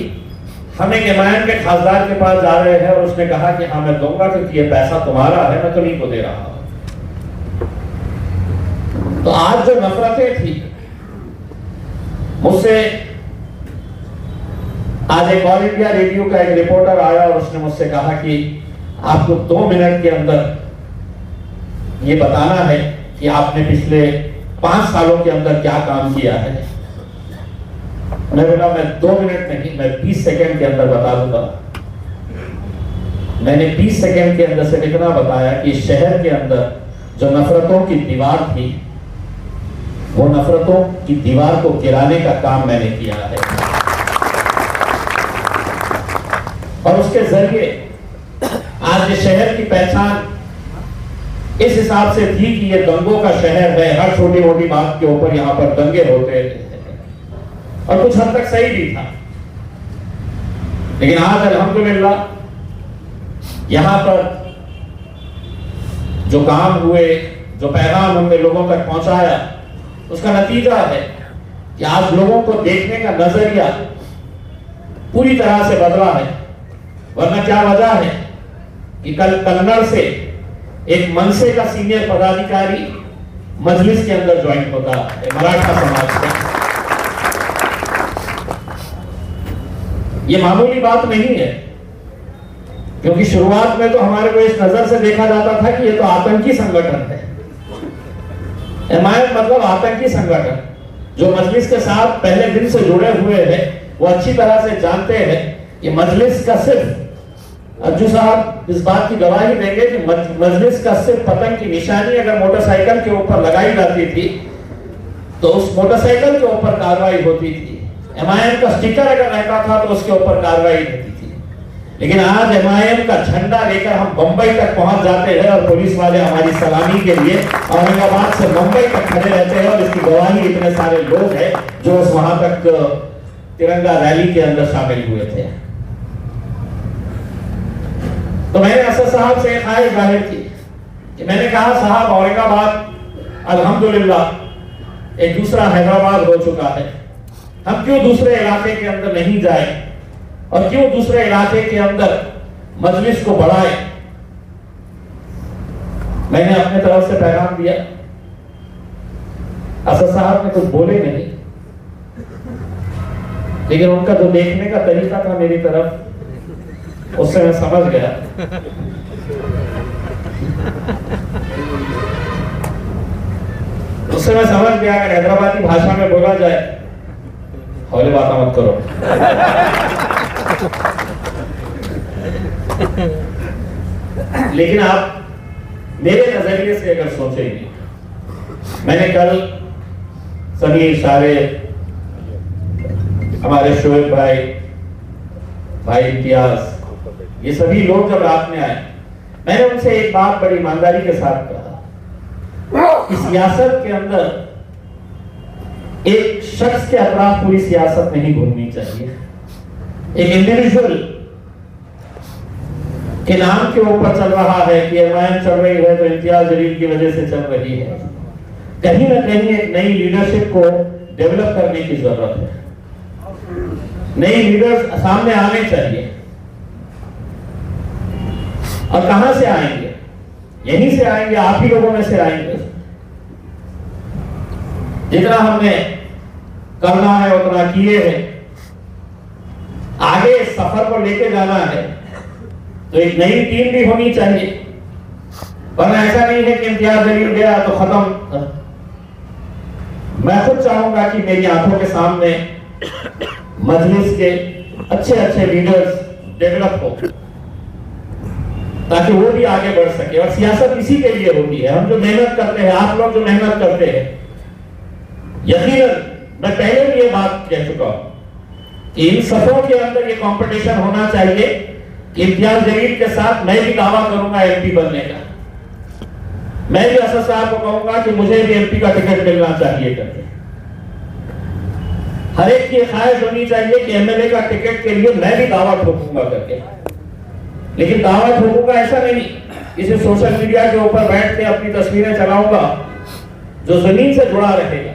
हम एक एमआईएम के खासदार के पास जा रहे हैं और उसने कहा कि हाँ मैं दूंगा क्योंकि ये पैसा तुम्हारा है, मैं तुम्हीं को दे रहा हूं। तो आज जो नफरतें थी मुझसे, आज एक ऑल इंडिया रेडियो का एक रिपोर्टर आया और उसने मुझसे कहा कि आपको 2 मिनट के अंदर ये बताना है कि आपने पिछले 5 सालों के अंदर क्या काम किया है। मैं बोला मैं 2 मिनट नहीं, मैं 20 सेकंड के अंदर बता दूंगा। मैंने 20 सेकंड के अंदर से इतना बताया कि शहर के अंदर जो नफरतों की दीवार थी, वो नफरतों की दीवार को गिराने का काम मैंने किया है। और उसके जरिए आज ये शहर की पहचान इस हिसाब से थी कि ये दंगों का शहर है, हर छोटी मोटी बात के ऊपर यहाँ पर दंगे होते थे, और कुछ हद तक सही भी था। लेकिन आज अल्हम्दुलिल्लाह यहाँ पर जो काम हुए, जो पैगाम हमने लोगों तक पहुंचाया, उसका नतीजा है कि आज लोगों को देखने का नजरिया पूरी तरह से बदला है। वरना क्या वजह है कि कल कन्नड़ से एक मनसे का सीनियर पदाधिकारी मजलिस के अंदर ज्वाइन होता है, मराठा समाज का। ये मामूली बात नहीं है, क्योंकि शुरुआत में तो हमारे को इस नजर से देखा जाता था कि ये तो आतंकी संगठन है। एमआईएम मतलब आतंकी संगठन। जो मजलिस के साथ पहले दिन से जुड़े हुए हैं वो अच्छी तरह से जानते हैं कि मजलिस का सिर्फ, अज्जू साहब इस बात की गवाही देंगे कि मजलिस का सिर्फ पतंग की निशानी अगर मोटरसाइकिल के ऊपर लगाई जाती थी तो उस मोटरसाइकिल के ऊपर कार्रवाई होती थी। एमआईएम का स्टिकर अगर रहता था तो उसके ऊपर कार्रवाई होती थी। लेकिन आज एमआईएम का झंडा लेकर हम बंबई तक पहुंच जाते हैं और पुलिस वाले हमारी सलामी के लिए औरंगाबाद से मुंबई तक खड़े रहते हैं, और इसकी गवाही इतने सारे लोग हैं जो वहां तक तिरंगा रैली के अंदर शामिल हुए थे। तो मैंने असद साहब से ख्वाहिश जाहिर की कि मैंने कहा साहब औरंगाबाद अल्हम्दुलिल्लाह एक दूसरा हैदराबाद हो चुका है, हम क्यों दूसरे इलाके के अंदर नहीं जाए और क्यों दूसरे इलाके के अंदर मजलिस को बढ़ाए। मैंने अपने तरफ से पैगाम दिया। असद साहब ने कुछ बोले नहीं, लेकिन उनका जो देखने का तरीका था मेरी तरफ, उससे मैं समझ गया अगर हैदराबादी भाषा में बोला जाए, हौले बात मत करो। लेकिन आप मेरे नजरिए से अगर सोचेंगे, मैंने कल समीर सारे हमारे शोएब भाई इम्तियाज, ये सभी लोग जब रात में आए, मैंने उनसे एक बात बड़ी ईमानदारी के साथ कहा कि सियासत के अंदर एक शख्स के अतराफ पूरी सियासत नहीं घूमनी चाहिए। एक इंडिविजुअल के नाम के ऊपर चल रहा है कि एमआईएम चल रही है तो इम्तियाज जलील की वजह से चल रही है। कहीं ना कहीं एक नई लीडरशिप को डेवलप करने की जरूरत है। नई लीडर्स सामने आने चाहिए। और कहां से आएंगे? यहीं से आएंगे, आप ही लोगों में से आएंगे। जितना हमने करना है उतना किए हैं। आगे सफर को लेके जाना है तो एक नई टीम भी होनी चाहिए। वरना ऐसा नहीं है कि इम्तियाज जलील गया तो खत्म। मैं खुद चाहूंगा कि मेरी आंखों के सामने मजलिस के अच्छे अच्छे लीडर्स डेवलप हो, ताकि वो भी आगे बढ़ सके। और सियासत इसी के लिए होती है। हम जो मेहनत करते हैं, आप लोग जो मेहनत करते हैं, यकीनन मैं पहले भी ये बात कह चुका हूं कि इन सफों के अंदर ये कंपटीशन होना चाहिए। इम्तियाज जलील के साथ मैं भी दावा करूंगा एमपी बनने का। मैं भी असद साहब को कहूंगा कि मुझे भी एमपी का टिकट मिलना चाहिए करके। हर एक की ख्वाहिश होनी चाहिए कि एमएलए का टिकट के लिए मैं भी दावा ठोकूंगा करके। लेकिन दावा ठोकूंगा ऐसा नहीं, इसे सोशल मीडिया के ऊपर बैठ के अपनी तस्वीरें चलाऊंगा। जो जमीन से जुड़ा रहेगा,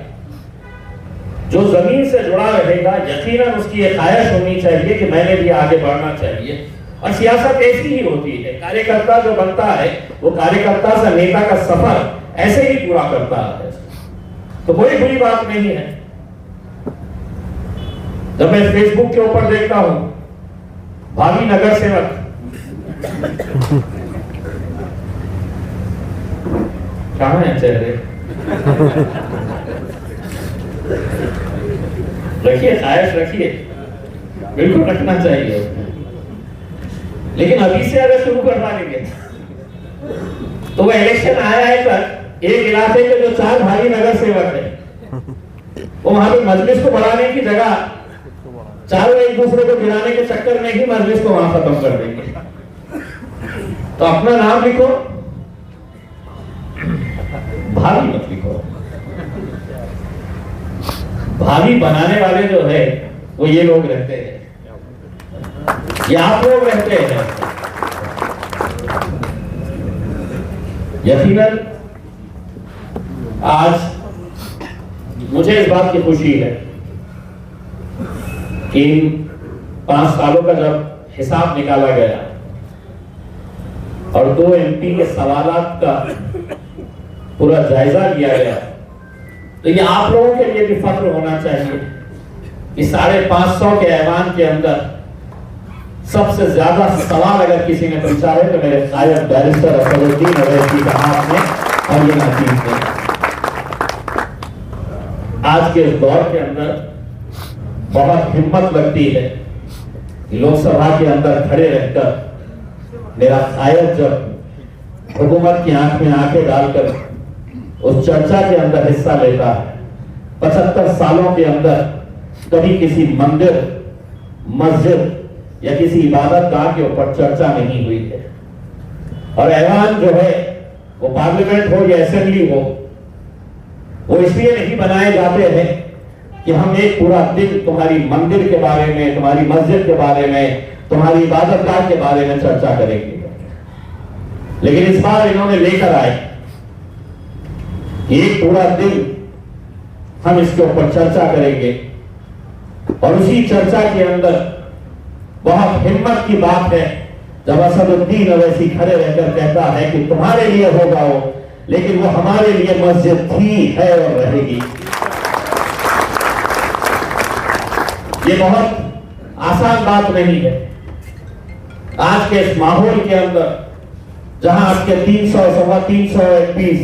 जो जमीन से जुड़ा रहेगा, यकीनन उसकी ये ख्वाहिश होनी चाहिए कि मैंने भी आगे बढ़ना चाहिए। और सियासत ऐसी ही होती है। कार्यकर्ता जो बनता है वो कार्यकर्ता से नेता का सफर ऐसे ही पूरा करता है, तो कोई बुरी बात नहीं है। जब मैं फेसबुक के ऊपर देखता हूं भावी नगर सेवक, कहां है चेहरे, रखिए, ख्वाहिश रखिए, बिल्कुल रखना चाहिए। लेकिन अभी से अगर शुरू करवा लेंगे तो वो इलेक्शन आया है तक एक इलाके के जो 4 भाई नगर सेवक है वो वहां पे मजलिस को बढ़ाने की जगह चारों एक दूसरे को गिराने के चक्कर में ही मजलिस को वहां खत्म कर देंगे। तो अपना नाम लिखो, भावी मत लिखो। भावी बनाने वाले जो है वो ये लोग रहते हैं, ये आप लोग रहते हैं। यकीनन आज मुझे इस बात की खुशी है कि 5 सालों का जब हिसाब निकाला गया और 2 एमपी के सवालात का पूरा जायजा लिया गया, तो ये आप लोगों के लिए भी फख्र होना चाहिए कि 550 के ऐवान के अंदर सबसे ज्यादा सवाल अगर किसी ने पूछा है तो मेरे शायद बैरिस्टर असदुद्दीन अवैसी साहब ने और ये नतीज ने। आज के इस दौर के अंदर बहुत हिम्मत लगती है कि लोकसभा के अंदर खड़े रहकर मेरा शायद जब हुकूमत की आंख में आंखें डालकर उस चर्चा के अंदर हिस्सा लेता है। 75 सालों के अंदर कभी किसी मंदिर, मस्जिद या किसी इबादत गाह के ऊपर चर्चा नहीं हुई है। और ऐवान जो है वो पार्लियामेंट हो या असेंबली हो, वो इसलिए नहीं बनाए जाते हैं कि हम एक पूरा दिन तुम्हारी मंदिर के बारे में, तुम्हारी मस्जिद के बारे में, तुम्हारी इबादत गाह के बारे में चर्चा करेंगे। लेकिन इस बार इन्होंने लेकर आए एक पूरा दिन हम इसके ऊपर चर्चा करेंगे। और उसी चर्चा के अंदर बहुत हिम्मत की बात है जब असदुद्दीन अवैसी खड़े रहकर कहता है कि तुम्हारे लिए होगा वो, लेकिन वो हमारे लिए मस्जिद थी, है और रहेगी। ये बहुत आसान बात नहीं है। आज के इस माहौल के अंदर जहां आपके 300-325 एमपीज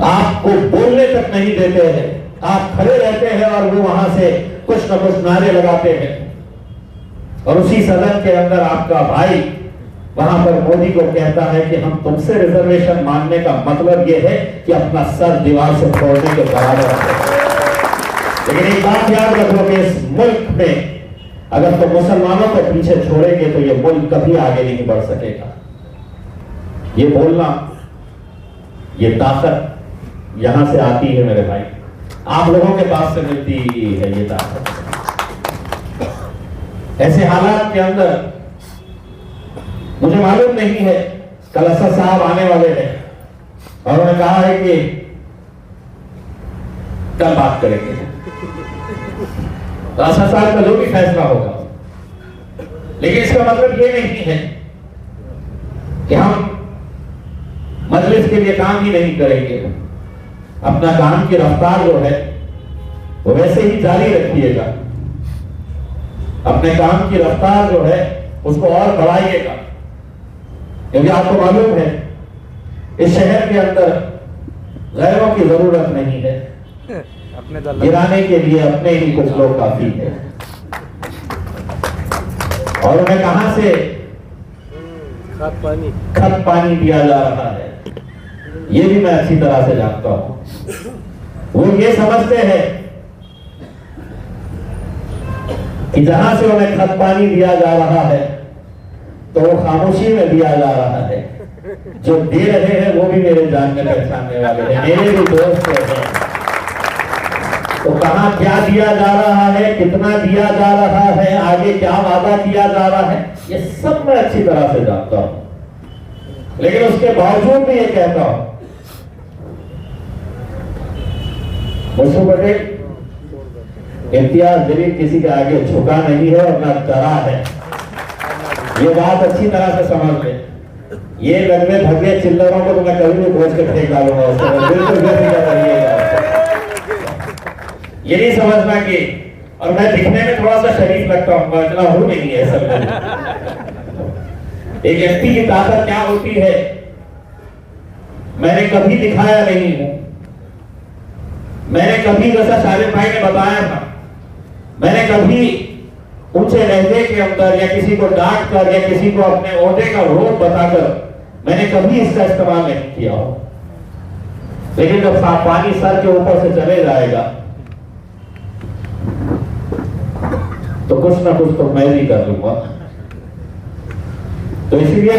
आपको बोलने तक नहीं देते हैं, आप खड़े रहते हैं और वो वहां से कुछ न कुछ नारे लगाते हैं। और उसी सदन के अंदर आपका भाई वहां पर मोदी को कहता है कि हम तुमसे रिजर्वेशन मांगने का मतलब यह है कि अपना सर दीवार से फोड़ने के बराबर है। लेकिन एक बात याद रखो कि इस मुल्क में अगर तो मुसलमानों को पीछे छोड़ेंगे तो ये मुल्क कभी आगे नहीं बढ़ सकेगा। ये बोलना, ये ताकत यहां से आती है मेरे भाई, आप लोगों के पास से मिलती है ये ताकत। ऐसे हालात के अंदर मुझे मालूम नहीं है, कल असद साहब आने वाले हैं और उन्होंने कहा है कि कल बात करेंगे। तो असद साहब का जो भी फैसला होगा, लेकिन इसका मतलब ये नहीं है कि हम मजलिस के लिए काम ही नहीं करेंगे। अपना काम की रफ्तार जो है वो वैसे ही जारी रखिएगा। अपने काम की रफ्तार जो है उसको और बढ़ाइएगा, क्योंकि आपको मालूम है इस शहर के अंदर गैरों की जरूरत नहीं है, गिराने के लिए अपने ही कुछ लोग काफी है। और उन्हें कहां से खत पानी दिया जा रहा है ये भी मैं अच्छी तरह से जानता हूं। वो ये समझते हैं कि जहां से उन्हें खत पानी दिया जा रहा है तो वो खामोशी में दिया जा रहा है। जो दे रहे हैं वो भी मेरे जानने पहचानने वाले हैं, मेरे भी दोस्त हैं। तो कहां क्या दिया जा रहा है, कितना दिया जा रहा है, आगे क्या वादा किया जा रहा है, ये सब मैं अच्छी तरह से जानता हूं। लेकिन उसके बावजूद भी ये कहता हूं, मुझसे बड़े इम्तियाज जलील किसी के आगे झुका नहीं है और ना डरा है। ये बात अच्छी तरह से समझ ले। ये लगने भगे चिल्लरों को तो मैं कभी भी खोज कर फेंक डालूंगा उसको, बिल्कुल बेफिक्र रहिएगा। ये नहीं समझना कि, और मैं दिखने में थोड़ा सा शरीफ लगता हूँ, मैं इतना हूं नहीं है असल में। एक एमपी की ताकत क्या होती है मैंने कभी दिखाया नहीं हूं। मैंने कभी, जैसा शालिम भाई ने बताया था, मैंने कभी ऊंचे लहजे के अंदर या किसी को डांट कर या किसी को अपने ओहदे का रोग बताकर मैंने कभी इसका इस्तेमाल नहीं किया हो। लेकिन जब साफ पानी सर के ऊपर से चले जाएगा तो कुछ ना कुछ तो मैं भी कर लूंगा। तो इसीलिए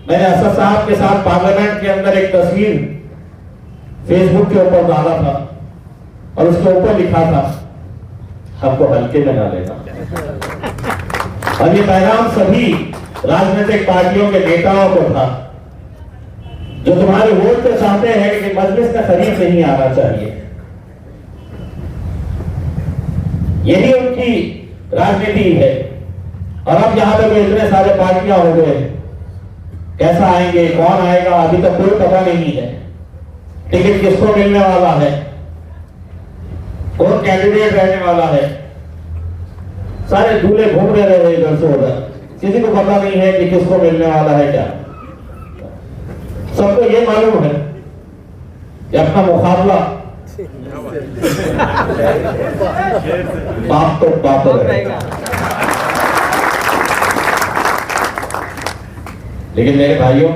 मैंने असद साहब के साथ पार्लियामेंट के अंदर एक तस्वीर फेसबुक के ऊपर डाला था और उसके ऊपर लिखा था, हमको हल्के में ना लेना। और ये पैगाम सभी राजनीतिक पार्टियों के नेताओं को था जो तुम्हारे वोट तो चाहते हैं लेकिन मजलिस का करीब नहीं आना चाहिए। यही उनकी राजनीति है। और अब यहां पे इतने सारे पार्टियां हो गए, कैसा आएंगे, कौन आएगा, अभी तक कोई पता नहीं है। टिकट किसको मिलने वाला है, कौन कैंडिडेट रहने वाला है, सारे दूल्हे घूम रहे हैं इधर से उधर, किसी को पता नहीं है कि किसको मिलने वाला है क्या। सबको ये मालूम है कि अपना मुकाबला बाप तो बाप रहेगा। लेकिन मेरे भाइयों,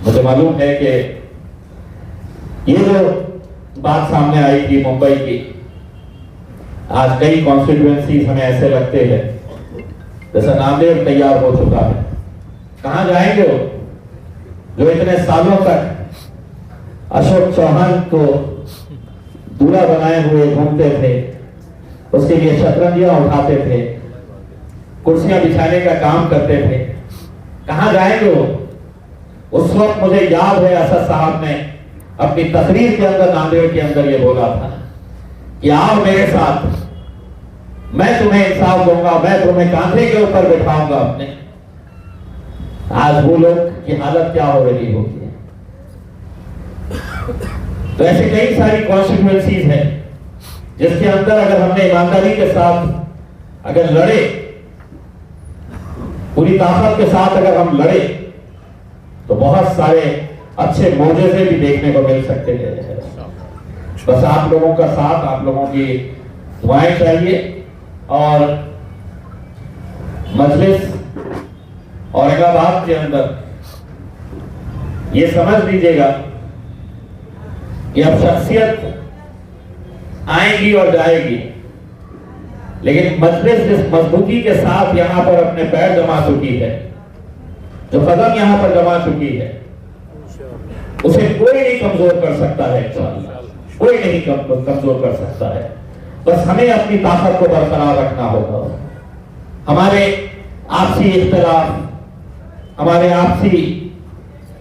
मुझे मालूम है कि ये जो बात सामने आई थी मुंबई की, आज कई कॉन्स्टिट्यूएंसीज हमें ऐसे लगते हैं जैसा नामदेव तैयार हो चुका है। कहां जाएंगे वो जो इतने सालों तक अशोक चौहान को दूल्हा बनाए हुए घूमते थे, उसके लिए शतरंजियां उठाते थे, कुर्सियां बिछाने का काम करते थे। कहां जाएंगे वो? उस वक्त मुझे याद है असद साहब ने अपनी तकरीर के अंदर, नांदेड़ के अंदर ये बोला था कि आओ मेरे साथ, मैं तुम्हें इंसाफ दूंगा, मैं तुम्हें कांधे के ऊपर बिठाऊंगा अपने। आज वो लोग की हालत क्या हो रही होगी। तो ऐसे कई सारी कॉन्स्टिट्यूएंसीज हैं जिसके अंदर अगर हमने ईमानदारी के साथ अगर लड़े, पूरी ताकत के साथ अगर हम लड़े, तो बहुत सारे अच्छे मौजूदे भी देखने को मिल सकते हैं। बस आप लोगों का साथ, आप लोगों की दुआएं चाहिए। और मजलिस औरंगाबाद के अंदर ये समझ लीजिएगा कि अब शख्सियत आएगी और जाएगी, लेकिन मजलिस जिस मजबूती के साथ यहां पर अपने पैर जमा चुकी है, जो कदम यहां पर जमा चुकी है, उसे कोई नहीं कमजोर कर सकता है। कोई नहीं कमजोर कर सकता है। बस हमें अपनी ताकत को बरकरार रखना होगा। हमारे आपसी इख्तिलाफ, हमारे आपसी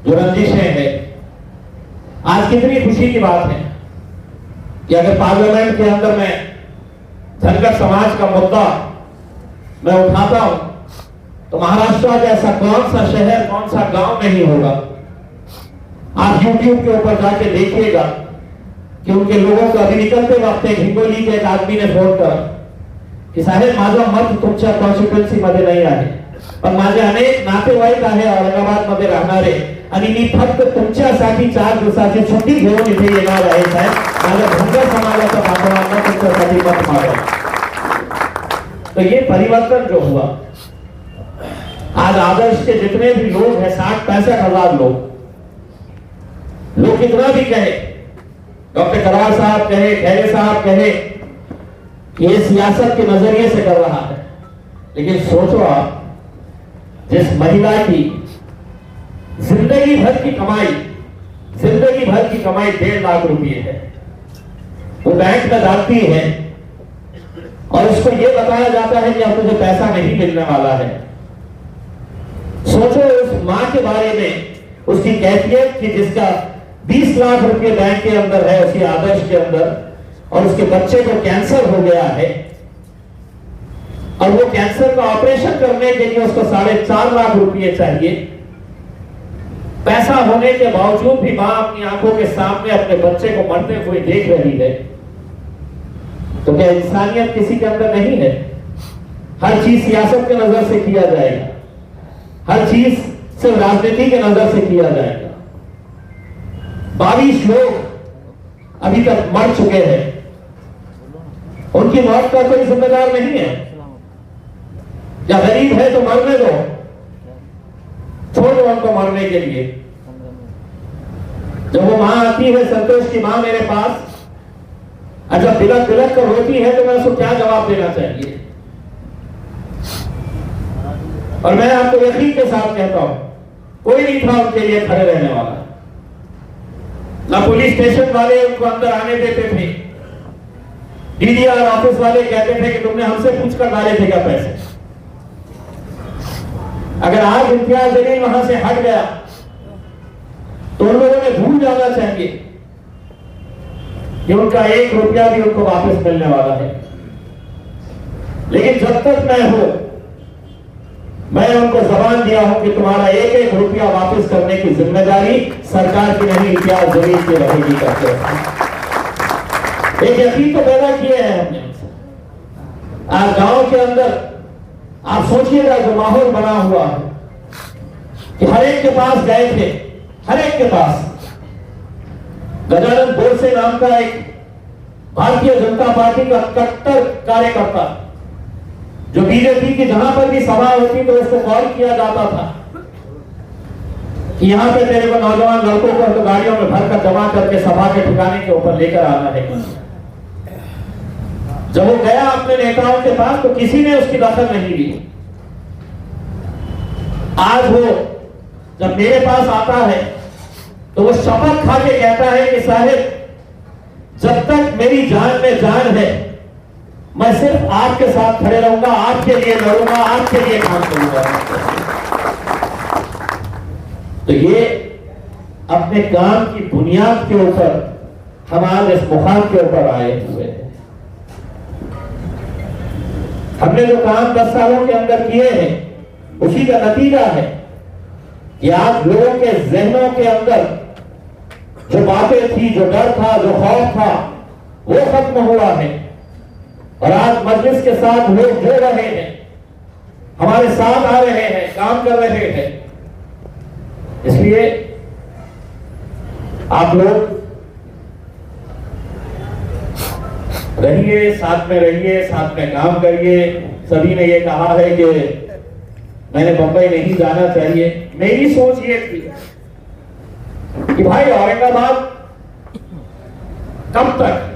जो रंजिशें हैं, आज कितनी खुशी की बात है कि अगर पार्लियामेंट के अंदर मैं धनगर समाज का मुद्दा मैं उठाता हूं तो महाराष्ट्र जैसा कौन सा शहर, कौन सा गांव नहीं होगा। आप यूट्यूब के ऊपर जाके देखिएगा कि उनके लोगों को अभी निकलते वक्त हिंगोली के एक आदमी ने फोन करा की साहेब माझा मत तुमच्या कॉन्स्टिट्युएन्सी मध्ये नाही आहे, पण माझे अनेक नातेवाईक आहे औरंगाबाद मध्ये राहणारे आणि मी फक्त तुमच्यासाठी 4 दिवसाची सुट्टी घेऊन इथे येणार आहे साहेब, माझ्या धनगर समाजाच्या बांधवांना तुमच्यासाठी मत मागायचं. तो ये परिवर्तन जो हुआ, आज आदर्श के जितने भी लोग हैं 60-65 हजार लोग कितना भी कहे, डॉक्टर करार साहब कहे, खैरे साहब कहे कि ये सियासत के नजरिए से कर रहा है, लेकिन सोचो आप, जिस महिला की जिंदगी भर की कमाई 1.5 लाख रुपए है, वो बैंक में डालती है और उसको ये बताया जाता है कि अब तुझे पैसा नहीं मिलने वाला है. सोचो उस मां के बारे में, उसकी कैफियत कि जिसका 20 लाख रुपए बैंक के अंदर है, उसी आदर्श के अंदर, और उसके बच्चे को कैंसर हो गया है और वो कैंसर का ऑपरेशन करने के लिए उसको 4.5 लाख रुपए चाहिए. पैसा होने के बावजूद भी मां अपनी आंखों के सामने अपने बच्चे को मरते हुए देख रही है. तो क्या इंसानियत किसी के अंदर नहीं है? हर चीज सियासत के नजर से किया जाएगा, हर चीज सिर्फ राजनीति के नजर से किया जाएगा. 22 लोग अभी तक मर चुके हैं, उनकी मौत का कोई जिम्मेदार नहीं है. या गरीब है तो मरने दो, छोड़ दो उनको मरने के लिए. जब वो मां आती है, संतोष की मां मेरे पास, और जब बिलक बिलक कर रोती है, तो मैं उसको क्या जवाब देना चाहिए? और मैं आपको यकीन के साथ कहता हूं, कोई नहीं था उनके लिए खड़े रहने वाला. ना पुलिस स्टेशन वाले उनको अंदर आने देते थे, डीडीआर ऑफिस वाले कहते थे कि तुमने हमसे पूछकर डाले थे क्या पैसे. अगर आज इम्तियाज जलील वहां से हट गया तो उन लोगों ने भूल जाना चाहिए कि उनका 1 रुपया भी उनको वापस मिलने वाला है. लेकिन जब तक मैं हूं, मैं उनको जबान दिया हूं कि तुम्हारा 1-1 रुपया वापस करने की जिम्मेदारी सरकार की नहीं, इम्तियाज जलील की रहेगी करते हैं. एक यकीन तो पैदा किए हैं हमने. आज गांव के अंदर आप सोचिएगा जो माहौल बना हुआ है कि हर एक के पास गए थे, हर एक के पास. गजानन बोरसे नाम का एक भारतीय जनता पार्टी का कट्टर कार्यकर्ता, जो बीजेपी की जहां पर भी सभा होती तो उसको कॉल किया जाता था कि यहां पे तेरे को नौजवान लड़कों को तो गाड़ियों में भरकर जमा करके सभा के ठिकाने के ऊपर लेकर आना है. जब वो गया अपने नेताओं के पास तो किसी ने उसकी दखल नहीं ली. आज वो जब मेरे पास आता है तो वो शपथ खा के कहता है कि साहिब जब तक मेरी जान में जान है मैं सिर्फ आपके साथ खड़े रहूंगा, आपके लिए लड़ूंगा, आपके लिए काम करूंगा. तो ये अपने काम की बुनियाद के ऊपर हम आज इस मुकाम के ऊपर आए हुए हैं. हमने जो काम 10 सालों के अंदर किए हैं उसी का नतीजा है कि आज लोगों के जहनों के अंदर जो बातें थी, जो डर था, जो खौफ था, वो खत्म हुआ है. और आज मजलिस के साथ लोग जुड़ रहे हैं, हमारे साथ आ रहे हैं, काम कर रहे हैं. इसलिए आप लोग रहिए, साथ में रहिए, साथ में काम करिए. सभी ने ये कहा है कि मैंने बंबई नहीं जाना चाहिए. मेरी सोच ये थी कि भाई औरंगाबाद कब तक,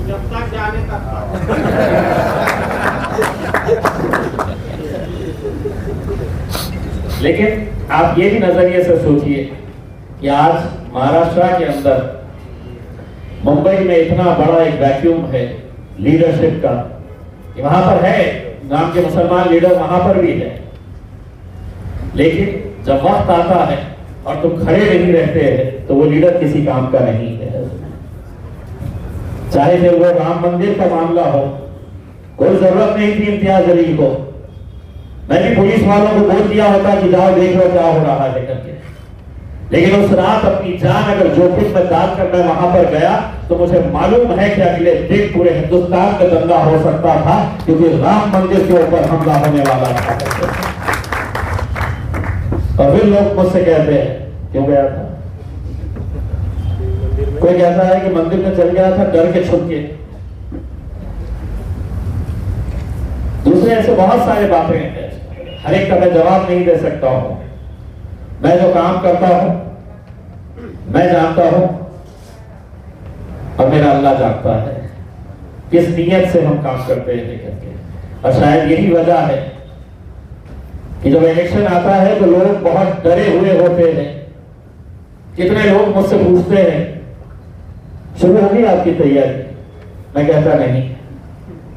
जब तक जाने तक. लेकिन आप ये भी नजरिए से सोचिए कि आज महाराष्ट्र के अंदर, मुंबई में इतना बड़ा एक वैक्यूम है लीडरशिप का कि वहां पर है नाम के मुसलमान लीडर, वहां पर भी है. लेकिन जब वक्त आता है और तुम खड़े नहीं रहते हैं तो वो लीडर किसी काम का नहीं है. चाहे फिर वो राम मंदिर का मामला हो, कोई जरूरत नहीं थी इम्तियाज जलील को. मैंने पुलिस वालों को बोल दिया होता कि जाओ देख लो क्या हो रहा है करके. लेकिन उस रात अपनी जान अगर जोखिम में डालकर मैं वहां पर गया तो मुझे मालूम है कि अगले दिन पूरे हिंदुस्तान में दंगा हो सकता था, क्योंकि राम मंदिर के ऊपर हमला होने वाला था. और फिर लोग मुझसे कहते हैं क्यों गया था। कोई कहता है कि मंदिर में चल गया था डर के छुप के। दूसरे ऐसे बहुत सारे बातें हैं, हर एक का मैं जवाब नहीं दे सकता हूं। मैं जो काम करता हूं मैं जानता हूं और मेरा अल्लाह जानता है किस नीयत से हम काम करते हैं करके। और शायद यही वजह है कि जब इलेक्शन आता है तो लोग बहुत डरे हुए होते हैं। कितने लोग मुझसे पूछते हैं शुरू होगी आपकी तैयारी? मैं कहता नहीं,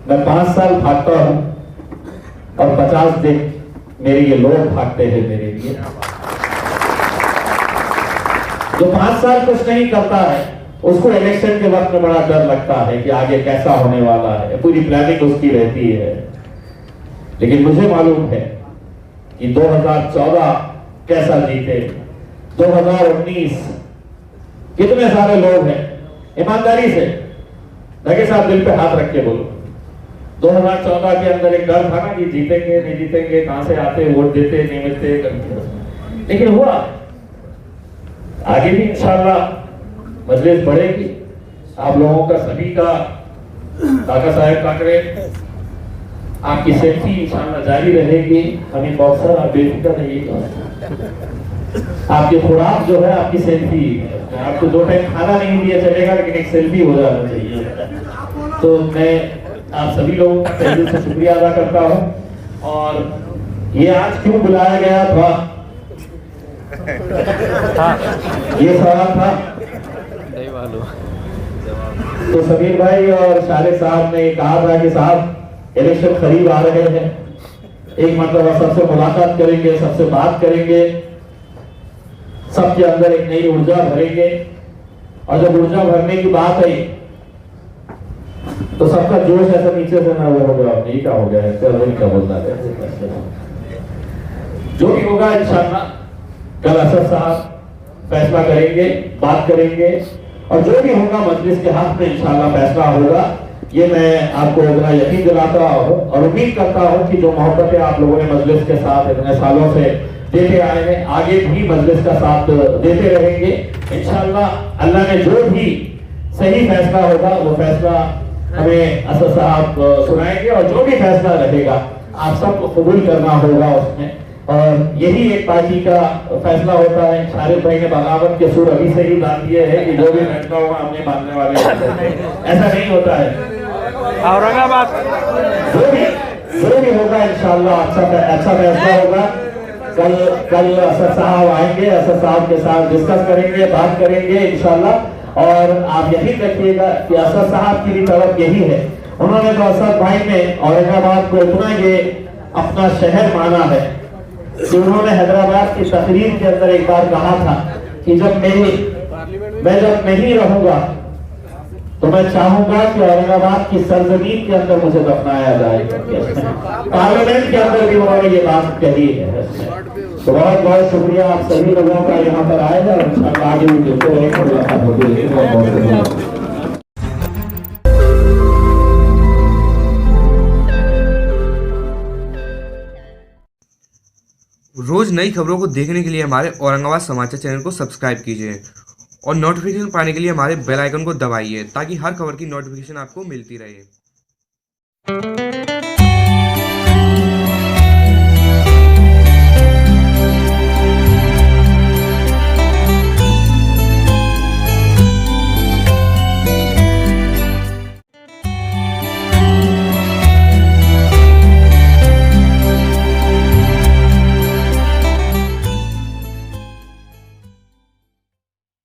मैं 5 साल भागता हूं और 50 दिन मेरे ये लोग भागते हैं मेरे लिए। जो 5 साल कुछ नहीं करता है उसको इलेक्शन के वक्त में बड़ा डर लगता है कि आगे कैसा होने वाला है, पूरी प्लानिंग उसकी रहती है। लेकिन मुझे मालूम है कि 2014 कैसा जीते, 2019 कितने सारे लोग हैं। ईमानदारी से लगे साहब दिल पे हाथ रख के बोलो, 2014 के अंदर एक डर था ना कि जीतेंगे नहीं जीतेंगे, कहां से आते वोट देते नहीं मिलते करके, लेकिन हुआ। आगे भी इंशाल्लाह मजलिस बढ़ेगी। आप लोगों का सभी का काका साहब काकरे आपकी सेफ्टी इंशाल्लाह जारी रहेगी। हमें बॉक्सर आप बेफिक्र रहिएगा, आपकी खुराक जो है आपकी सेल्फी, आपको 2 टाइम खाना नहीं दिया चलेगा लेकिन एक सेल्फी हो जाना चाहिए। तो मैं आप सभी लोगों का तहे दिल से शुक्रिया अदा करता हूं। और ये आज क्यों बुलाया गया था, ये सवाल था तो समीर भाई और शालिक साहब ने कहा था कि साहब इलेक्शन करीब आ रहे हैं, एक मतलब सबसे मुलाकात करेंगे, सबसे बात करेंगे, सबके अंदर एक नई ऊर्जा भरेंगे। और जब ऊर्जा भरने की बात आई तो सबका जोश ऐसा नीचे से ना हो गया, नहीं क्या हो गया है, क्या बोलना है। जो भी होगा इंशाल्लाह कल असद साहब फैसला करेंगे, बात करेंगे और जो भी होगा मजलिस के हक में इंशाल्लाह फैसला होगा। ये मैं आपको इतना यकीन दिलाता हूँ और उम्मीद करता हूँ कि जो मोहब्बतें आप लोगों ने मजलिस के साथ इतने सालों से देते आए हैं आगे भी मजलिस का साथ देते रहेंगे इंशाल्लाह। अल्लाह ने जो भी सही फैसला होगा वो फैसला हमें असद साहब सुनाएंगे और जो भी फैसला रहेगा आप सबको कबूल करना होगा उसमें। और यही एक पार्टी का फैसला होता है। शारिफ भाई ने बगावत के सुर अभी से ही डाल दिए हैं कि जो भी फैसला होगा हमने मानने वाले ऐसा नहीं होता है। औरंगाबाद जो भी होगा इंशाल्लाह अच्छा फैसला होगा। कल असद साहब आएंगे, असद साहब के साथ डिस्कस करेंगे, बात करेंगे इंशाल्लाह। और आप यकीन रखिएगा कि असद साहब की भी तरफ यही है। उन्होंने तो असद भाई ने औरंगाबाद को इतना ये अपना शहर माना है कि उन्होंने हैदराबाद की तकरीर के अंदर एक बार कहा था कि मैं जब नहीं रहूंगा तो मैं चाहूंगा कि औरंगाबाद की सरजमीन के अंदर मुझे दफनाया जाए। पार्लियामेंट के अंदर भी उन्होंने ये बात कही है। तो बहुत बहुत शुक्रिया आप सभी लोगों का यहाँ पर आए हैं और इंशाअल्लाह आगे भी देखते रहेंगे। रोज नई खबरों को देखने के लिए हमारे औरंगाबाद समाचार चैनल को सब्सक्राइब कीजिए और नोटिफिकेशन पाने के लिए हमारे बेल आइकन को दबाइए ताकि हर खबर की नोटिफिकेशन आपको मिलती रहे।